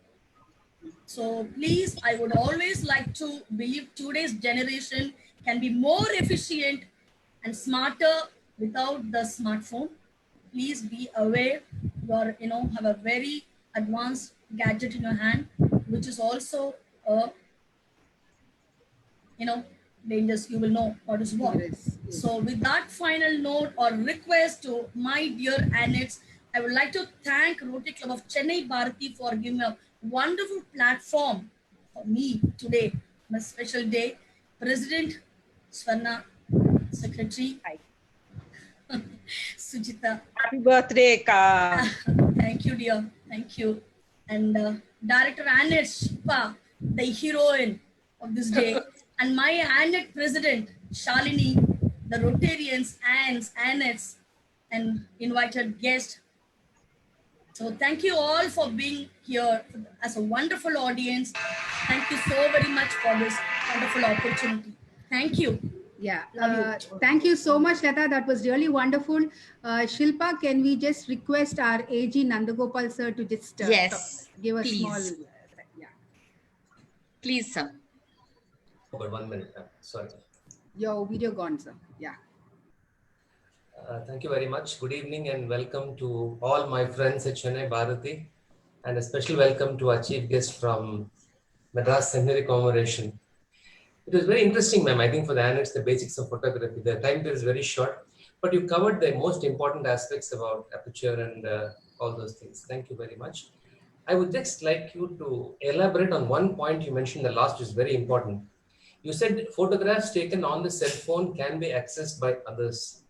So please, I would always like to believe today's generation can be more efficient and smarter without the smartphone. Please be aware you have a very advanced gadget in your hand, which is also dangerous. You will know what is what. Yes. So with that final note or request to my dear ANETs, I would like to thank Rotary Club of Chennai Bharati for giving a wonderful platform for me today on a special day. President Swarna, Secretary Sujita. Happy birthday, Ka. Thank you, dear. Thank you. And Director ANET Shilpa, the heroine of this day. And my ANET President, Shalini, the Rotarians, ANETs, and invited guest. So thank you all for being here as a wonderful audience. Thank you so very much for this wonderful opportunity. Thank you. Yeah. Love you. Thank you so much, Lata. That was really wonderful. Shilpa, can we just request our AG Nandagopal sir to just Yes, give a please. small. Yeah. Please, sir. But 1 minute, ma'am. Sorry. Your video gone, sir. Yeah. Thank you very much. Good evening and welcome to all my friends at Chennai Bharati, and a special welcome to our chief guest from Madras Centenary Commemoration. It was very interesting, ma'am. I think for the ANETs, the basics of photography. The time period is very short, but you covered the most important aspects about aperture and all those things. Thank you very much. I would just like you to elaborate on one point you mentioned the last, which is very important. You said photographs taken on the cell phone can be accessed by others.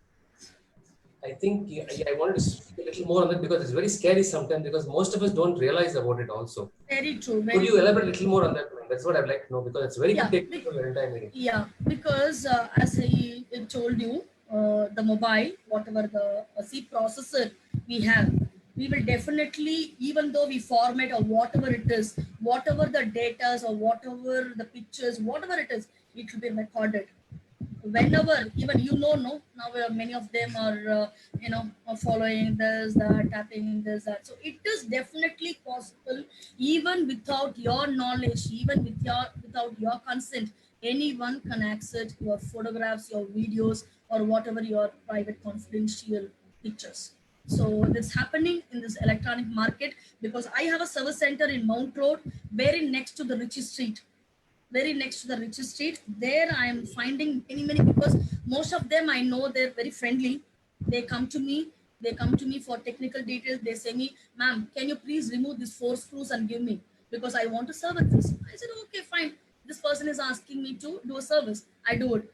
I think I wanted to speak a little more on that because it's very scary sometimes, because most of us don't realize about it also. Very true. Could you elaborate a little more on that? That's what I'd like to know, because it's very good take for your entire meeting. Yeah, because as I told you, the mobile, whatever the C processor we have, we will definitely, even though we format or whatever it is, whatever the data or whatever the pictures, whatever it is, it will be recorded. Whenever, even now many of them are are following this, that, tapping this, that. So it is definitely possible, even without your knowledge, even without your consent, anyone can access your photographs, your videos, or whatever your private confidential pictures. So that's happening in this electronic market, because I have a service center in Mount Road, very next to the Ritchie Street. There I am finding many, because most of them I know they're very friendly. They come to me for technical details. They say me, ma'am, can you please remove these 4 screws and give me, because I want to service this. I said, okay, fine. This person is asking me to do a service. I do it.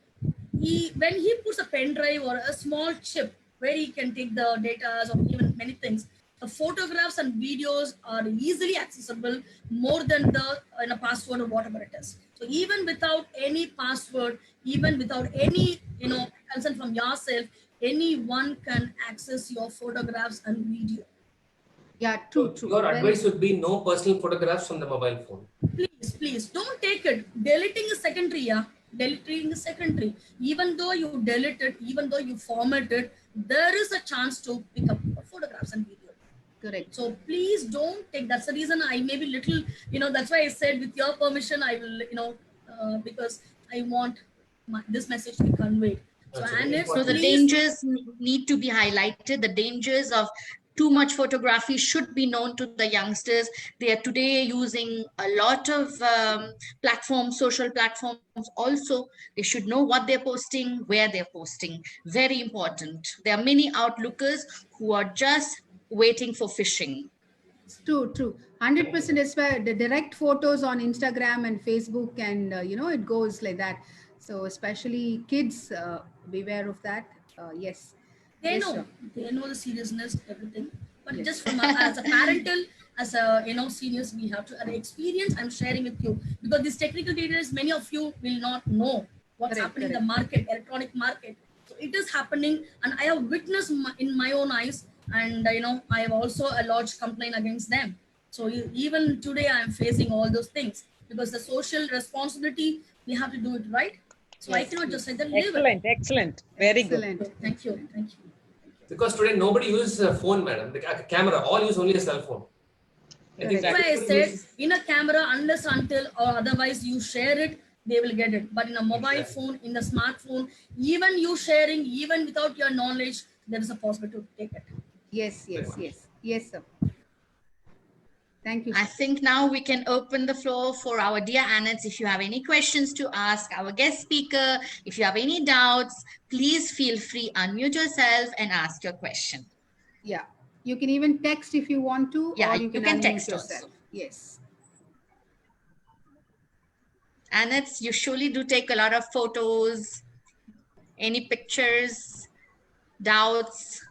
When he puts a pen drive or a small chip where he can take the data or even many things, the photographs and videos are easily accessible, more than the password or whatever it is. So even without any password, even without any consent from yourself, anyone can access your photographs and video. Yeah, So true. your Very advice would be no personal photographs from the mobile phone. Please don't take it. Deleting is secondary. Yeah, deleting is secondary. Even though you delete it, even though you format it, there is a chance to pick up photographs and video. correct. So please don't take. That's the reason I may be little, that's why I said with your permission, I will, because I want this message to be conveyed. So, That's and very it's So the important. dangers need to be highlighted. The dangers of too much photography should be known to the youngsters. They are today using a lot of platforms, social platforms also. They should know what they're posting, where they're posting. Very important. There are many outlookers who are just waiting for phishing. True. 100% is where the direct photos on Instagram and Facebook, and it goes like that. So especially kids, beware of that. Yes. They Yes, know, sir. they know the seriousness, everything. But Yes. just from as a parental, as a seniors, we have to an experience. I'm sharing with you because these technical details, many of you will not know what's Correct, happening in the market, electronic market. So it is happening, and I have witnessed in my own eyes, and I have also a large complaint against them. So even today, I am facing all those things because the social responsibility we have to do it right. So I Yes, cannot yes. just say that live it. Excellent. Very good. Excellent. Thank you. Because today nobody uses a phone, madam. The camera, all use only a cell phone. I think That's why I everybody said uses- in a camera, unless until or otherwise you share it, they will get it. But in a mobile Exactly. phone, in the smartphone, even you sharing, even without your knowledge, there is a possibility to take it. Yes, sir. Thank you. I think now we can open the floor for our dear Annette. If you have any questions to ask our guest speaker, if you have any doubts, please feel free, unmute yourself and ask your question. Yeah. You can even text if you want to, Yeah, or you can unmute text yourself. also. Yes. Annette, you surely do take a lot of photos. Any pictures, doubts?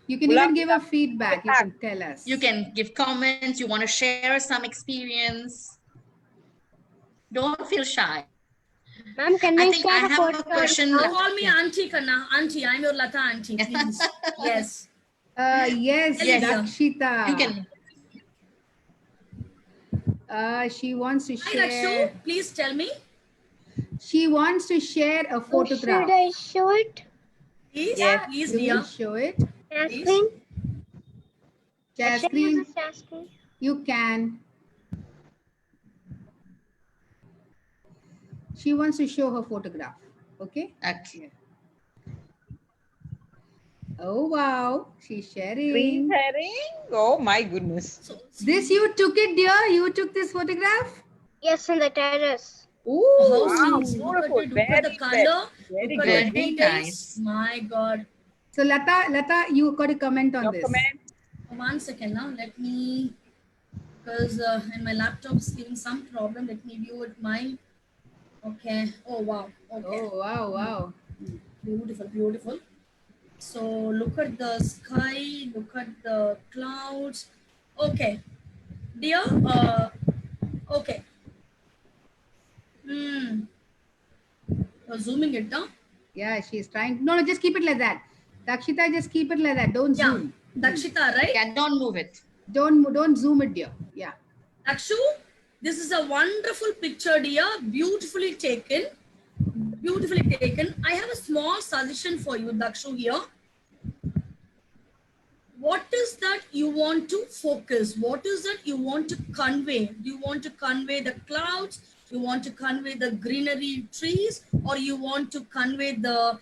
You can even give a feedback. You can tell us. You can give comments. You want to share some experience. Don't feel shy. Ma'am, can I I think I share a have a photo? question. Call me Auntie Kanna. Auntie, I'm your Lata Auntie, please. Yes. Yes, Yes. Dakshita. You can. She wants to Hi, share. Rakshu, please tell me. She wants to share a photograph. Should I show it? Please, Yes. please, You dear. will show it. Share Please. screen? Share Should I use screen. the share screen? You can. She wants to show her photograph. Okay. Okay. Oh wow, she's sharing. Screen sharing. Oh my goodness. So, This you took it, dear. You took this photograph. Yes, in the terrace. Ooh. wow, look at beautiful. it, look at the Very color, Very look good. at the Very details. nice. My God. So Lata, you got to comment on Your this. comment. 1 second now. Let me, because in my laptop is giving some problem. Let me view it. My, okay. Oh wow. Okay. Oh wow. Beautiful. So look at the sky. Look at the clouds. Okay, dear. Okay. Zooming it down. Yeah, she's trying. No, just keep it like that. Dakshita, just keep it like that. Don't Yeah, zoom. Dakshita, right? Yeah, don't move it. Don't zoom it, dear. Yeah. Dakshu, this is a wonderful picture, dear. Beautifully taken. I have a small suggestion for you, Dakshu, here. What is that you want to focus? What is that you want to convey? Do you want to convey the clouds? You want to convey the greenery trees, or you want to convey the,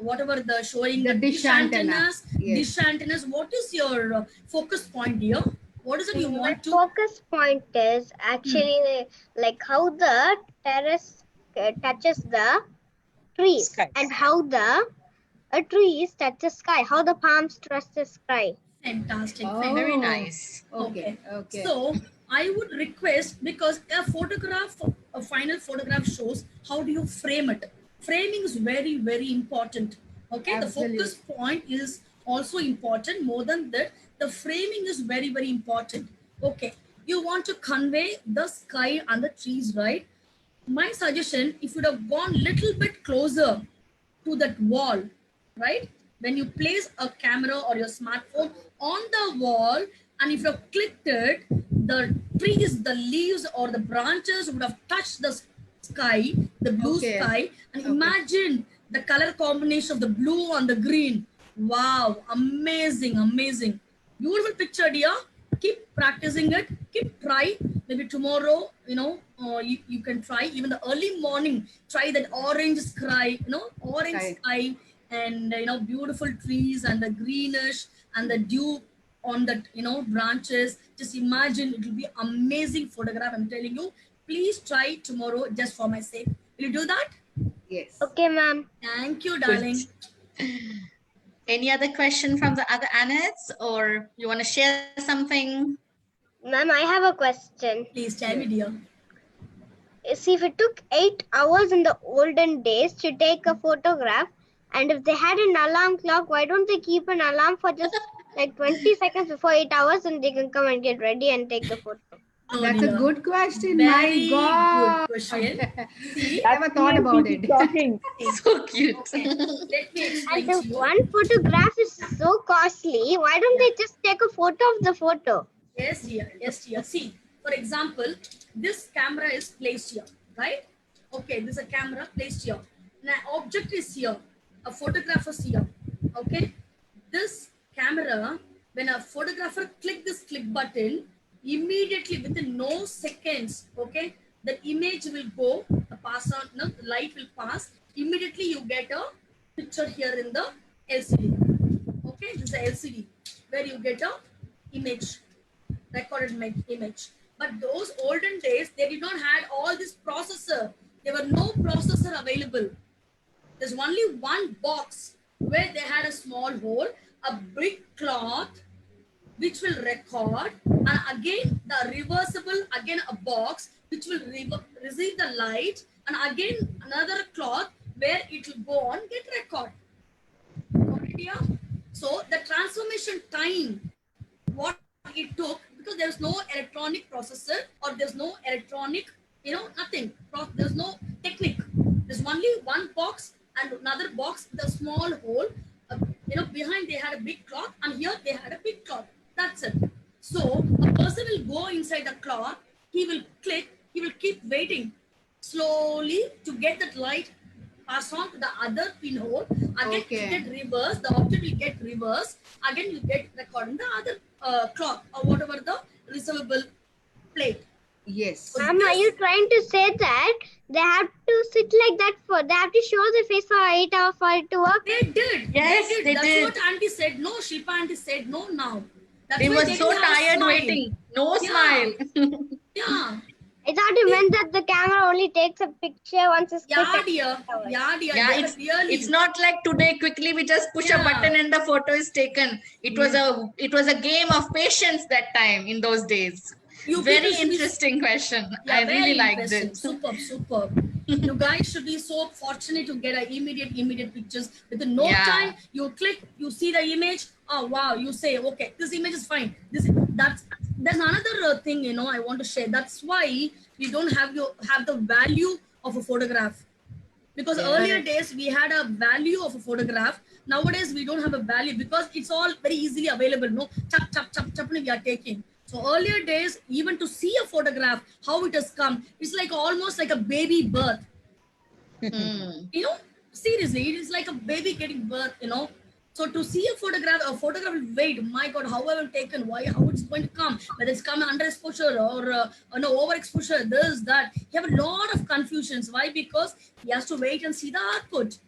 whatever the showing The dish antenna. antennas, Yes. dish antennas. What is your focus point, dear? What is it you My want to? focus point is actually like how the terrace touches the trees Sky. and how the trees touch the sky, how the palms touch the sky. Fantastic. Oh. Very nice. Okay. So I would request, because a photograph, a final photograph shows how do you frame it. Framing is very, very important. Okay, Absolutely. the focus point is also important. More than that, the framing is very, very important. Okay, you want to convey the sky and the trees, right? my suggestion, if you'd have gone little bit closer to that wall, right? When you place a camera or your smartphone on the wall, and if you have clicked it, the trees, the leaves or the branches would have touched the sky, the blue sky, and imagine the color combination of the blue and the green. Wow, amazing, amazing. Beautiful picture, dear. Keep practicing it. Keep try. Maybe tomorrow, you can try. Even the early morning, try that orange sky, orange sky, and beautiful trees and the greenish and the dew on the branches. Just imagine, it will be amazing photograph. I'm telling you. Please try tomorrow, just for my sake. Will you do that? Yes. Okay, ma'am. Thank you, darling. Any other question from the other Annets, or you want to share something? Ma'am, I have a question. Please tell me, dear. See, if it took 8 hours in the olden days to take a photograph, and if they had an alarm clock, why don't they keep an alarm for just like 20 seconds before 8 hours, and they can come and get ready and take the photo? Oh, That's dear. a good question. Very My God. good question. See, Never thought about it. So cute. okay. Let me explain And to if you. one photograph is so costly, why don't they just take a photo of the photo? Yes, dear. Yes, dear. See, for example, this camera is placed here, right? Okay, this is a camera placed here. An object is here. A photographer is here. Okay. This camera, when a photographer click this click button, immediately within no seconds, okay, the image will go, pass on, no, the light will pass. Immediately you get a picture here in the LCD. Okay, this is a LCD where you get a image, recorded image. But those olden days, they did not have all this processor. There were no processor available. There's only one box where they had a small hole, a big cloth which will record, and again the reversible, again a box which will receive the light, and again another cloth where it will go on get record. Okay, dear? So the transformation time, what it took, because there's no electronic processor or there's no electronic, nothing. There's no technique. There's only one box and another box with a small hole. Behind they had a big cloth, and here they had a big cloth. That's it. So a person will go inside the cloth. He will click. He will keep waiting slowly to get that light pass on to the other pinhole. Again, you get reverse. The object will get reverse. Again, you get record in the other cloth or whatever the receivable plate. Yes. So Ma'am, are you trying to say that they have to sit like that they have to show their face for 8 hours for it to work? They did. Yes, they That's did. what Auntie said. No, Shilpa Auntie said no now. That's They why were they so didn't have a tired smile. waiting. No Yeah. smile. Yeah. I thought you meant that the camera only takes a picture once it's Yeah, clicked. dear. Yeah, dear. Yeah, They were really. it's not like today quickly we just push a Yeah. button and the photo is taken. It was a game of patience that time in those days. You Very people should be- interesting question. Yeah, I really very liked interesting. it. Superb, superb. You guys should be so fortunate to get a immediate pictures. Within no Yeah. time, you click, you see the image. Oh wow! You say, okay, this image is fine. There's another thing I want to share. That's why we don't have the value of a photograph. Because earlier days we had a value of a photograph. Nowadays we don't have a value because it's all very easily available. No, chap chap chap chap, we are taking. So earlier days, even to see a photograph, how it has come, it's like almost like a baby birth. Seriously, it is like a baby getting birth. So to see a photograph will wait. My God, how I will taken? Why? How it's going to come? Whether it's coming under exposure or overexposure, this, that. You have a lot of confusions. Why? Because he has to wait and see the output.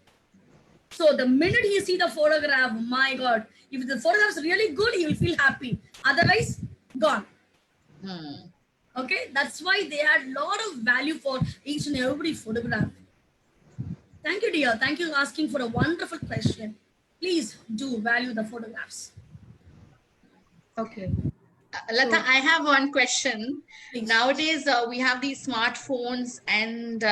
So the minute he see the photograph, my God, if the photograph is really good, he will feel happy. Otherwise, gone. Okay, that's why they had a lot of value for each and every photograph. Thank you, dear. Thank you for asking for a wonderful question. Please do value the photographs. Okay. Lata, I have one question. Please. Nowadays, we have these smartphones and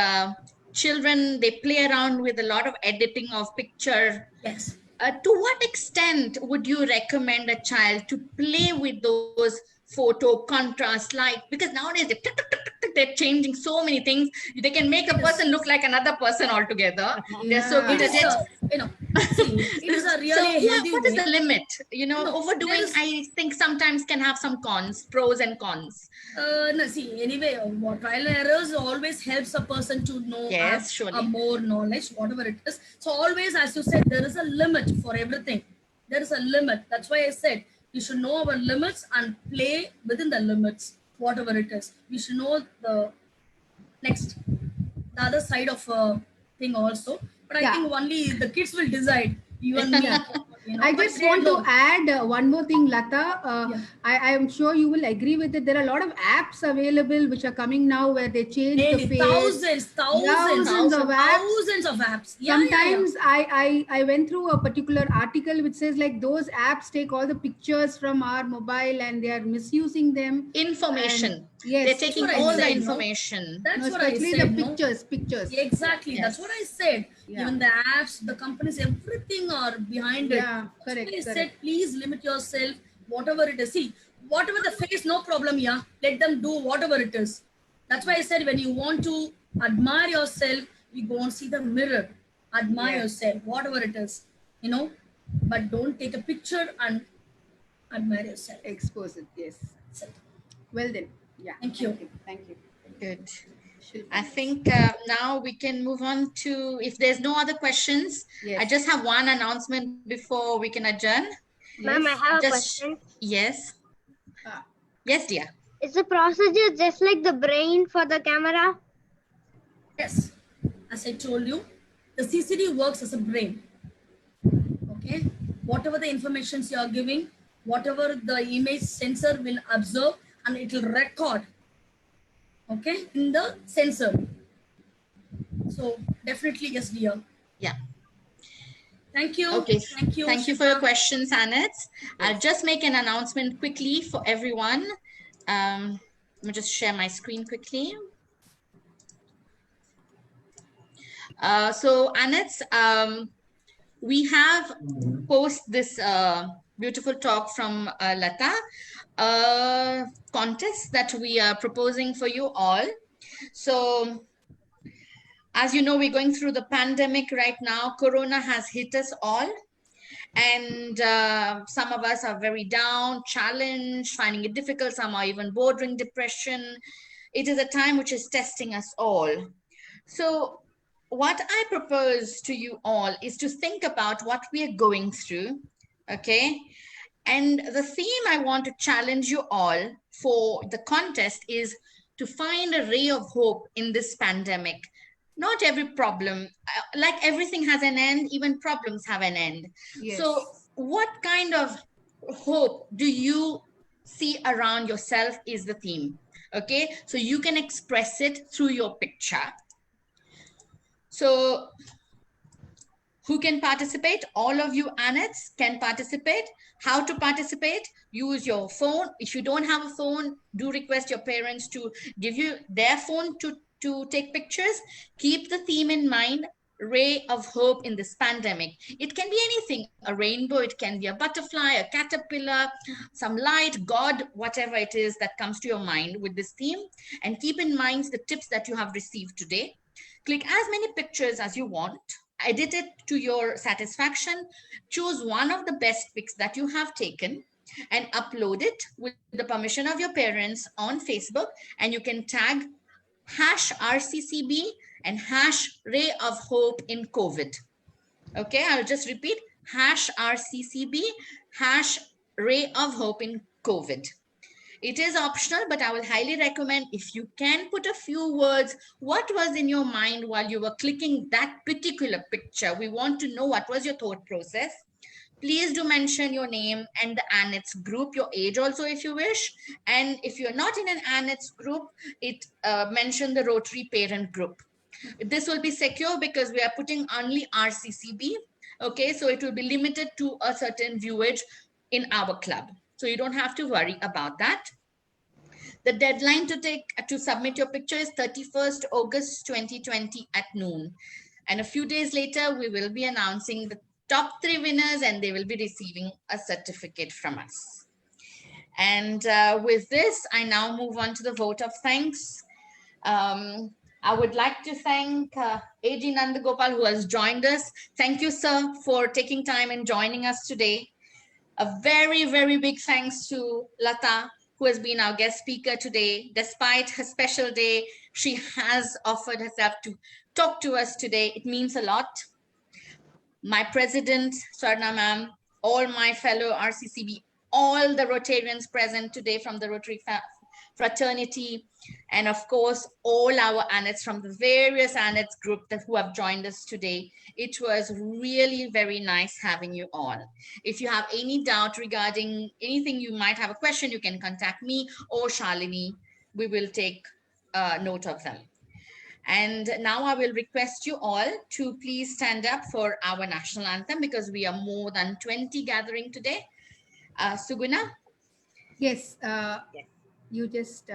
children, they play around with a lot of editing of picture. Yes. To what extent would you recommend a child to play with those photo contrast light? Because nowadays they They're changing so many things. They can make a person look like another person altogether. They're so good It at is, it. you know, see, it is a really So healthy what is way. the limit? You know, No, overdoing, there is- I think sometimes can have some cons, pros and cons. No, see, anyway, what trial and errors always helps a person to know Yes, surely. more knowledge, whatever it is. So always, as you said, there is a limit for everything. There is a limit. That's why I said we should know our limits and play within the limits, whatever it is. We should know the other side of a thing also. But I think only the kids will decide. You and me. You know, I but just they want to don't. add one more thing, Lata. I am sure you will agree with it. There are a lot of apps available which are coming now where they change the face. Thousands of apps. Sometimes I went through a particular article which says like those apps take all the pictures from our mobile and they are misusing them. Information. And, yes, they're taking all the information. That's what I especially said. the pictures. Exactly. Yes. That's what I said. Yeah. Even the apps, the companies, everything are behind it. Yeah, correct. I said, please limit yourself, whatever it is. See, whatever the face, no problem. Yeah, let them do whatever it is. That's why I said, when you want to admire yourself, you go and see the mirror, admire yourself, whatever it is, you know. But don't take a picture and admire yourself. Expose it. Yes. Well then. Yeah. Thank you. Thank you. Good. I think now we can move on to, if there's no other questions, I just have one announcement before we can adjourn. Ma'am, I have a question. Yes. Yes, dear. Is the procedure just like the brain for the camera? Yes. As I told you, the CCD works as a brain. Okay. Whatever the informations you are giving, whatever the image sensor will observe, and it will record. Okay, in the sensor. So definitely yes, dear. Yeah. Thank you. Okay. Thank you. Thank you for your questions, Annette. I'll just make an announcement quickly for everyone. Let me just share my screen quickly. So Annette, we have post this beautiful talk from Lata, contest that we are proposing for you all. So as you know, we're going through the pandemic right now. Corona has hit us all. And some of us are very down, challenged, finding it difficult. Some are even bordering depression. It is a time which is testing us all. So what I propose to you all is to think about what we are going through, okay? And the theme I want to challenge you all for the contest is to find a ray of hope in this pandemic. Not every problem, like everything has an end, even problems have an end. Yes. So what kind of hope do you see around yourself is the theme, okay? So you can express it through your picture. So who can participate? All of you Annettes can participate. How to participate? Use your phone. If you don't have a phone, do request your parents to give you their phone to take pictures. Keep the theme in mind, ray of hope in this pandemic. It can be anything, a rainbow, it can be a butterfly, a caterpillar, some light, God, whatever it is that comes to your mind with this theme. And keep in mind the tips that you have received today. Click as many pictures as you want, edit it to your satisfaction, choose one of the best pics that you have taken and upload it with the permission of your parents on Facebook, and you can tag #RCCB and #Ray of Hope in COVID. Okay, I'll just repeat, #RCCB, #Ray of Hope in COVID. It is optional, but I will highly recommend if you can put a few words, what was in your mind while you were clicking that particular picture. We want to know what was your thought process. Please do mention your name and the Annettes group, your age also if you wish. And if you're not in an Annettes group, mention the Rotary parent group. This will be secure because we are putting only RCCB. Okay, so it will be limited to a certain viewage in our club. So you don't have to worry about that. The deadline to submit your picture is 31st August 2020 at noon. And a few days later, we will be announcing the top 3 winners and they will be receiving a certificate from us. And with this, I now move on to the vote of thanks. I would like to thank A.G. Nandagopal, who has joined us. Thank you, sir, for taking time and joining us today. A very, very big thanks to Lata, who has been our guest speaker today. Despite her special day, she has offered herself to talk to us today. It means a lot. My president, Swarna ma'am, all my fellow RCCB, all the Rotarians present today from the Rotary fraternity, and of course, all our ANETs from the various ANETs group who have joined us today. It was really very nice having you all. If you have any doubt regarding anything, you might have a question, you can contact me or Shalini. We will take note of them. And now I will request you all to please stand up for our national anthem, because we are more than 20 gathering today. Suguna? Yes, you just...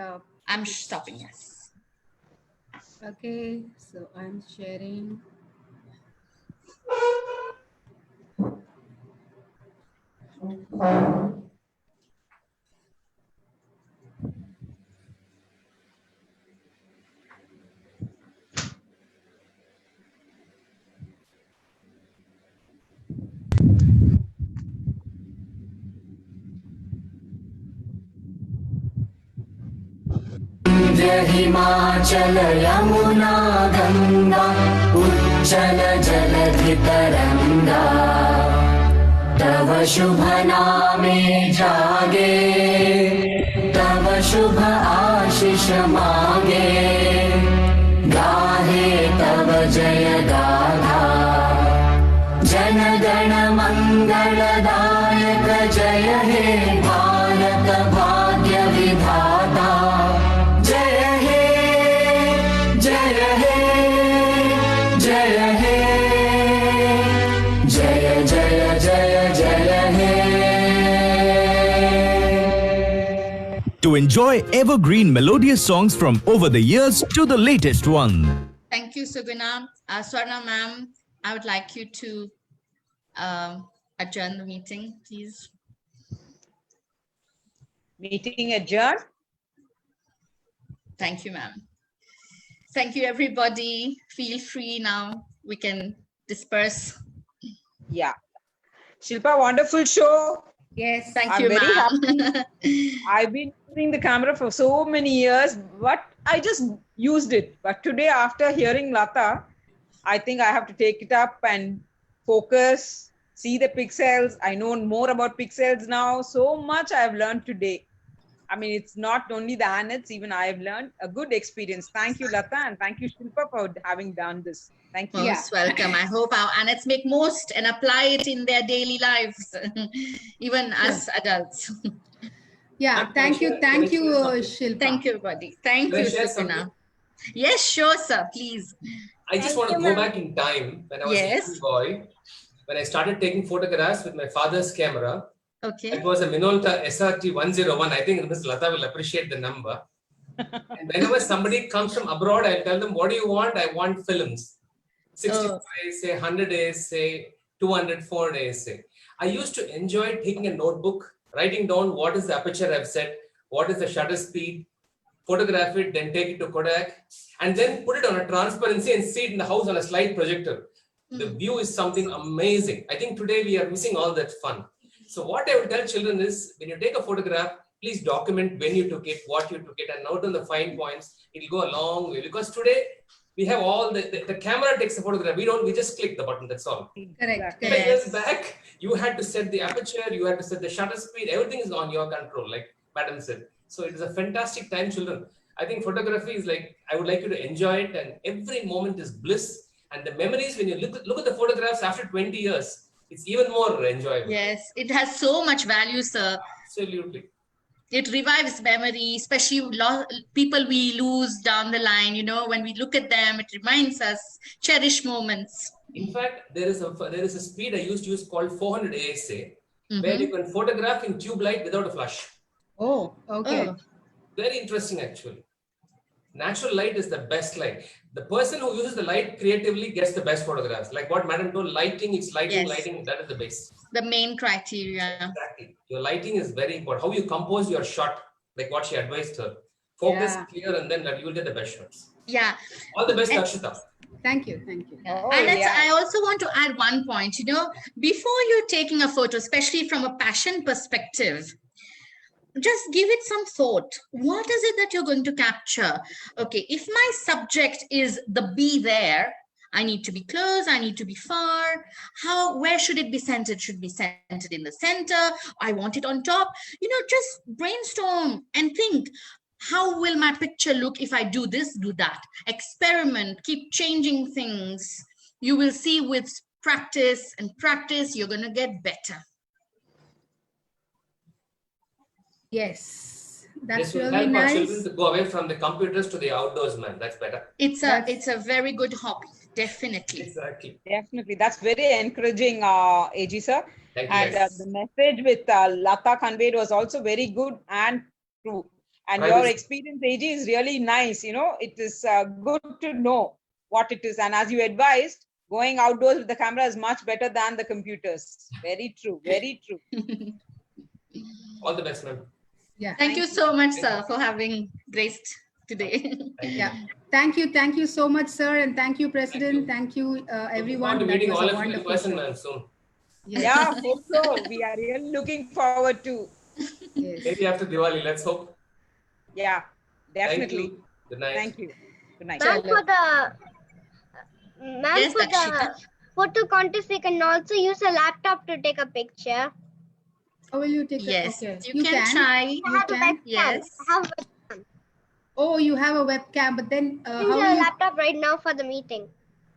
I'm stopping, yes. Okay, so I'm sharing. Himachal Yamuna Ganga उच्चल जलधि तरंगा तव शुभ नामे जागे तव शुभ आशीष मागे गाहे तव जय गाथा जन गण मंगलदायक जय हे भारत भाग्य विधाता to enjoy evergreen melodious songs from over the years to the latest one. Thank you, Suguna. Swarna ma'am, I would like you to adjourn the meeting, please. Meeting adjourned. Thank you, ma'am. Thank you, everybody. Feel free now. We can disperse. Yeah. Shilpa, wonderful show. Yes, thank I'm you, very ma'am. happy. I've been using the camera for so many years, but I just used it. But today, after hearing Lata, I think I have to take it up and focus, see the pixels. I know more about pixels now. So much I have learned today. I mean, it's not only the ANETs, even I have learned a good experience. Thank you, Lata, and thank you, Shilpa, for having done this. Thank you. Most welcome. I hope our ANETs make most and apply it in their daily lives, even as adults. Yeah, thank you, Shilpa. Thank you, everybody. Thank Can I you, share Suguna. something? Yes, sure, sir. Please. I just want to go back in time when I was a little boy, when I started taking photographs with my father's camera. Okay. It was a Minolta SRT 101. I think Ms. Lata will appreciate the number. And whenever somebody comes from abroad, I'll tell them, what do you want? I want films. 65 say, 100 say, 200, 400 say. I used to enjoy taking a notebook, writing down what is the aperture I've set, what is the shutter speed, photograph it, then take it to Kodak, and then put it on a transparency and see it in the house on a slide projector. The view is something amazing. I think today we are missing all that fun. So what I would tell children is, when you take a photograph, please document when you took it, what you took it, and note on the fine points. It'll go a long way, because today we have all the camera takes a photograph. We just click the button, that's all. Correct. 10 years back, you had to set the aperture, you had to set the shutter speed, everything is on your control, like Madam said. So it is a fantastic time, children. I think photography is like, I would like you to enjoy it, and every moment is bliss. And the memories, when you look at the photographs after 20 years, it's even more enjoyable. Yes, it has so much value, sir. Absolutely. It revives memory, especially people we lose down the line. You know, when we look at them, it reminds us cherish moments. In fact, there is a speed I used to use called 400 ASA, where you can photograph in tube light without a flash. Oh, okay. Very interesting, actually. Natural light is the best light. The person who uses the light creatively gets the best photographs. Like what Madam told, lighting, it's lighting, lighting, that is the base. The main criteria. Exactly. Your lighting is very important. How you compose your shot, like what she advised her. focus Yeah. clear, and then you will get the best shots. Yeah. All the best, And- Dakshita. Thank you. Thank you. And I also want to add one point, before you're taking a photo, especially from a passion perspective, just give it some thought. What is it that you're going to capture? Okay, if my subject is the bee there, I need to be close, I need to be far. Where should it be centered? Should it be centered in the center? I want it on top. Just brainstorm and think, how will my picture look if I do this, do that? Experiment, keep changing things. You will see with practice and practice, you're going to get better. Yes, This that's will really help our children nice. to go away from the computers to the outdoors, man. That's better. It's a very good hobby, definitely. Exactly. Definitely. That's very encouraging, AG sir. Thank you, And guys. the message with Lata conveyed was also very good and true. And your Privacy. experience, AG, is really nice. It is good to know what it is. And as you advised, going outdoors with the camera is much better than the computers. Very true. Very true. All the best, ma'am. Yeah. Thank you so much, sir, for having graced today. Yeah. Thank you so much, sir, and thank you, President. Thank you, everyone. To That meeting was all a of you in wonderful person, show. ma'am, soon. Yeah, hope so. We are really looking forward to. Yes. Maybe after Diwali, let's hope. Yeah, Thank definitely. you. Good night. Thank you. Good night. Ma'am, for Yes, the Dakshita. photo contest, they can also use a laptop to take a picture. How will you take Yes, okay. you can try. I have a webcam. Yes. I have Oh, you have a webcam, but then a how will you... laptop right now for the meeting.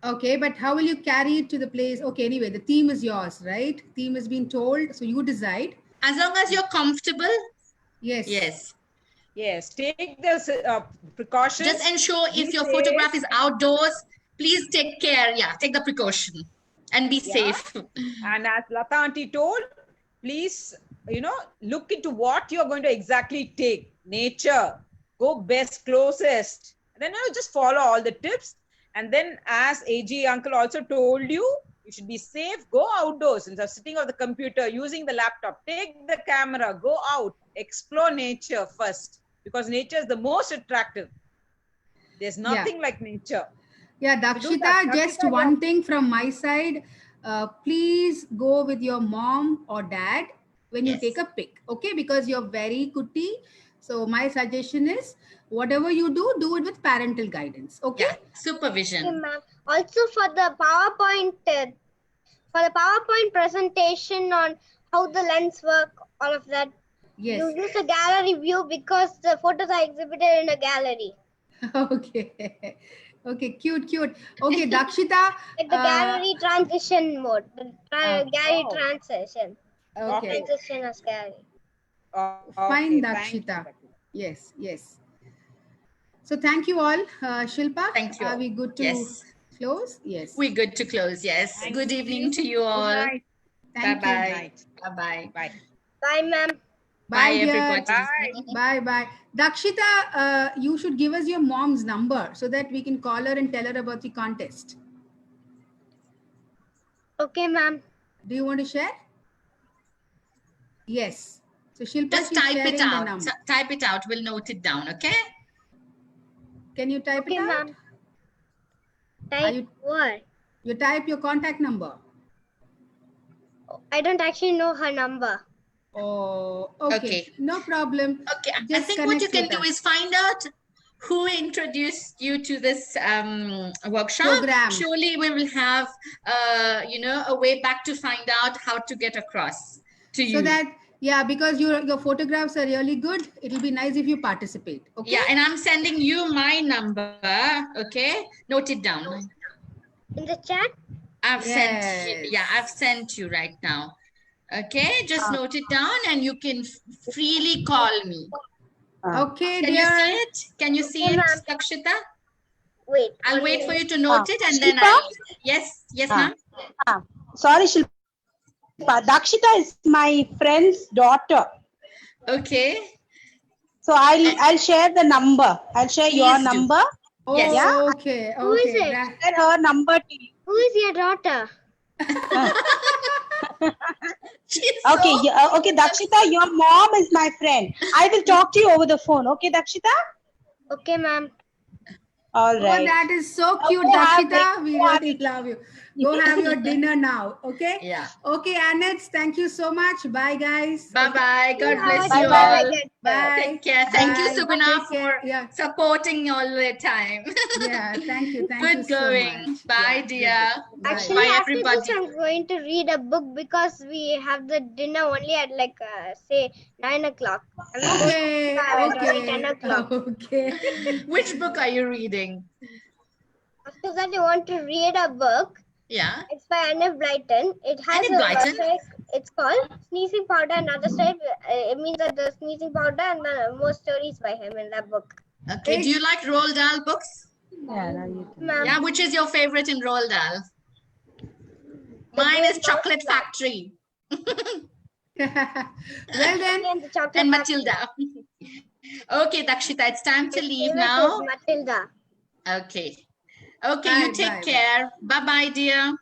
Okay, but how will you carry it to the place? Okay, anyway, the theme is yours, right? Theme has been told, so you decide. As long as you're comfortable. Yes. Yes. Yes, take the precautions. Just ensure if Be your safe. photograph is outdoors, please take care. Yeah, take the precaution and be Yeah. safe. And as Lata auntie told, please, look into what you're going to exactly take. Nature, go best, closest. And then just follow all the tips. And then as AG uncle also told you, you should be safe, go outdoors instead of sitting on the computer, using the laptop, take the camera, go out, explore nature first, because nature is the most attractive. There's nothing like nature. Yeah, Dakshita, just Dakshita, one thing from my side. Please go with your mom or dad when you Yes. take a pic, okay? Because you're very cutie. So my suggestion is, whatever you do it with parental guidance, okay? Yeah, supervision. Okay, ma'am. Also for the PowerPoint presentation on how the lens work, all of that. Yes. You use a gallery view because the photos are exhibited in a gallery. Okay. Okay, cute. Okay, Dakshita. Like the gallery transition mode. The gallery oh. transition. Okay. Transition as gallery. Fine, Okay, thank you. Dakshita. Yes. So thank you all. Shilpa, Thank you. are we good to Yes. close? Yes. We're good to close. Yes. Thank Good you. evening to you Good all. night. Thank Bye-bye. you. Night. Bye-bye. Bye. Bye, ma'am. Bye, dear. everybody. Bye. Dakshita, you should give us your mom's number so that we can call her and tell her about the contest. Okay, ma'am. Do you want to share? Yes. So Shilpa, Just she's type sharing it the out. number. Type it out. We'll note it down. Okay. Can you type Okay, it out? ma'am. Type what? You type your contact number. I don't actually know her number. Oh, okay. Okay. No problem. Okay. I Just think what you connect can with do us. is find out who introduced you to this workshop. Program. Surely we will have, a way back to find out how to get across to you. So that, yeah, because your photographs are really good. It'll be nice if you participate. Okay. Yeah, and I'm sending you my number. Okay, note it down. In the chat? I've sent. Yes. Yeah, I've sent you right now. Okay, just note it down, and you can freely call me. Okay, Can dear. you see it? Can you see Okay, it, ma'am. Dakshita? Wait. I'll wait for you to note it, and then Shilpa? yes, ma'am. Sorry, Shilpa. Dakshita is my friend's daughter. Okay. So I'll share the number. I'll share your Please do. number. Oh, Yes. Yeah. okay. Who is Okay. it? Share her number to you. Who is your daughter? Okay, okay, Dakshita, your mom is my friend. I will talk to you over the phone. Okay, Dakshita? Okay, ma'am. All Oh, right. that is so cute, Okay, have Dakshita. We breakfast. really love you. Go have your dinner now. Okay. Yeah. Okay, Annette. Thank you so much. Bye, guys. Bye-bye. God bless Bye you bye. all. Bye. Take care. Thank you, Bye. Subhina, Take care. for Yeah. supporting all the time. Yeah. Thank you. Thank you Good so going. much. Bye, Yeah, dear. Bye. Actually, Bye, after this, everybody. I'm going to read a book because we have the dinner only at like say 9 o'clock. I'm not going Okay. to at only Okay. 10 o'clock. Okay. Which book are you reading? After that, I want to read a book. Yeah. It's by Anne Blyton. It has Anne a Blyton? website. It's called Sneezing Powder and Other Stuff. It means that the sneezing powder and the more stories by him in that book. Okay. Do you like Roald Dahl books? Ma'am. Yeah. Which is your favorite in Roald Dahl? Mine is Chocolate Factory. Well then. And Matilda. Okay, Dakshita, it's time to leave now. Matilda. Okay. Okay, Bye, you take bye, bye. care. Bye-bye, dear.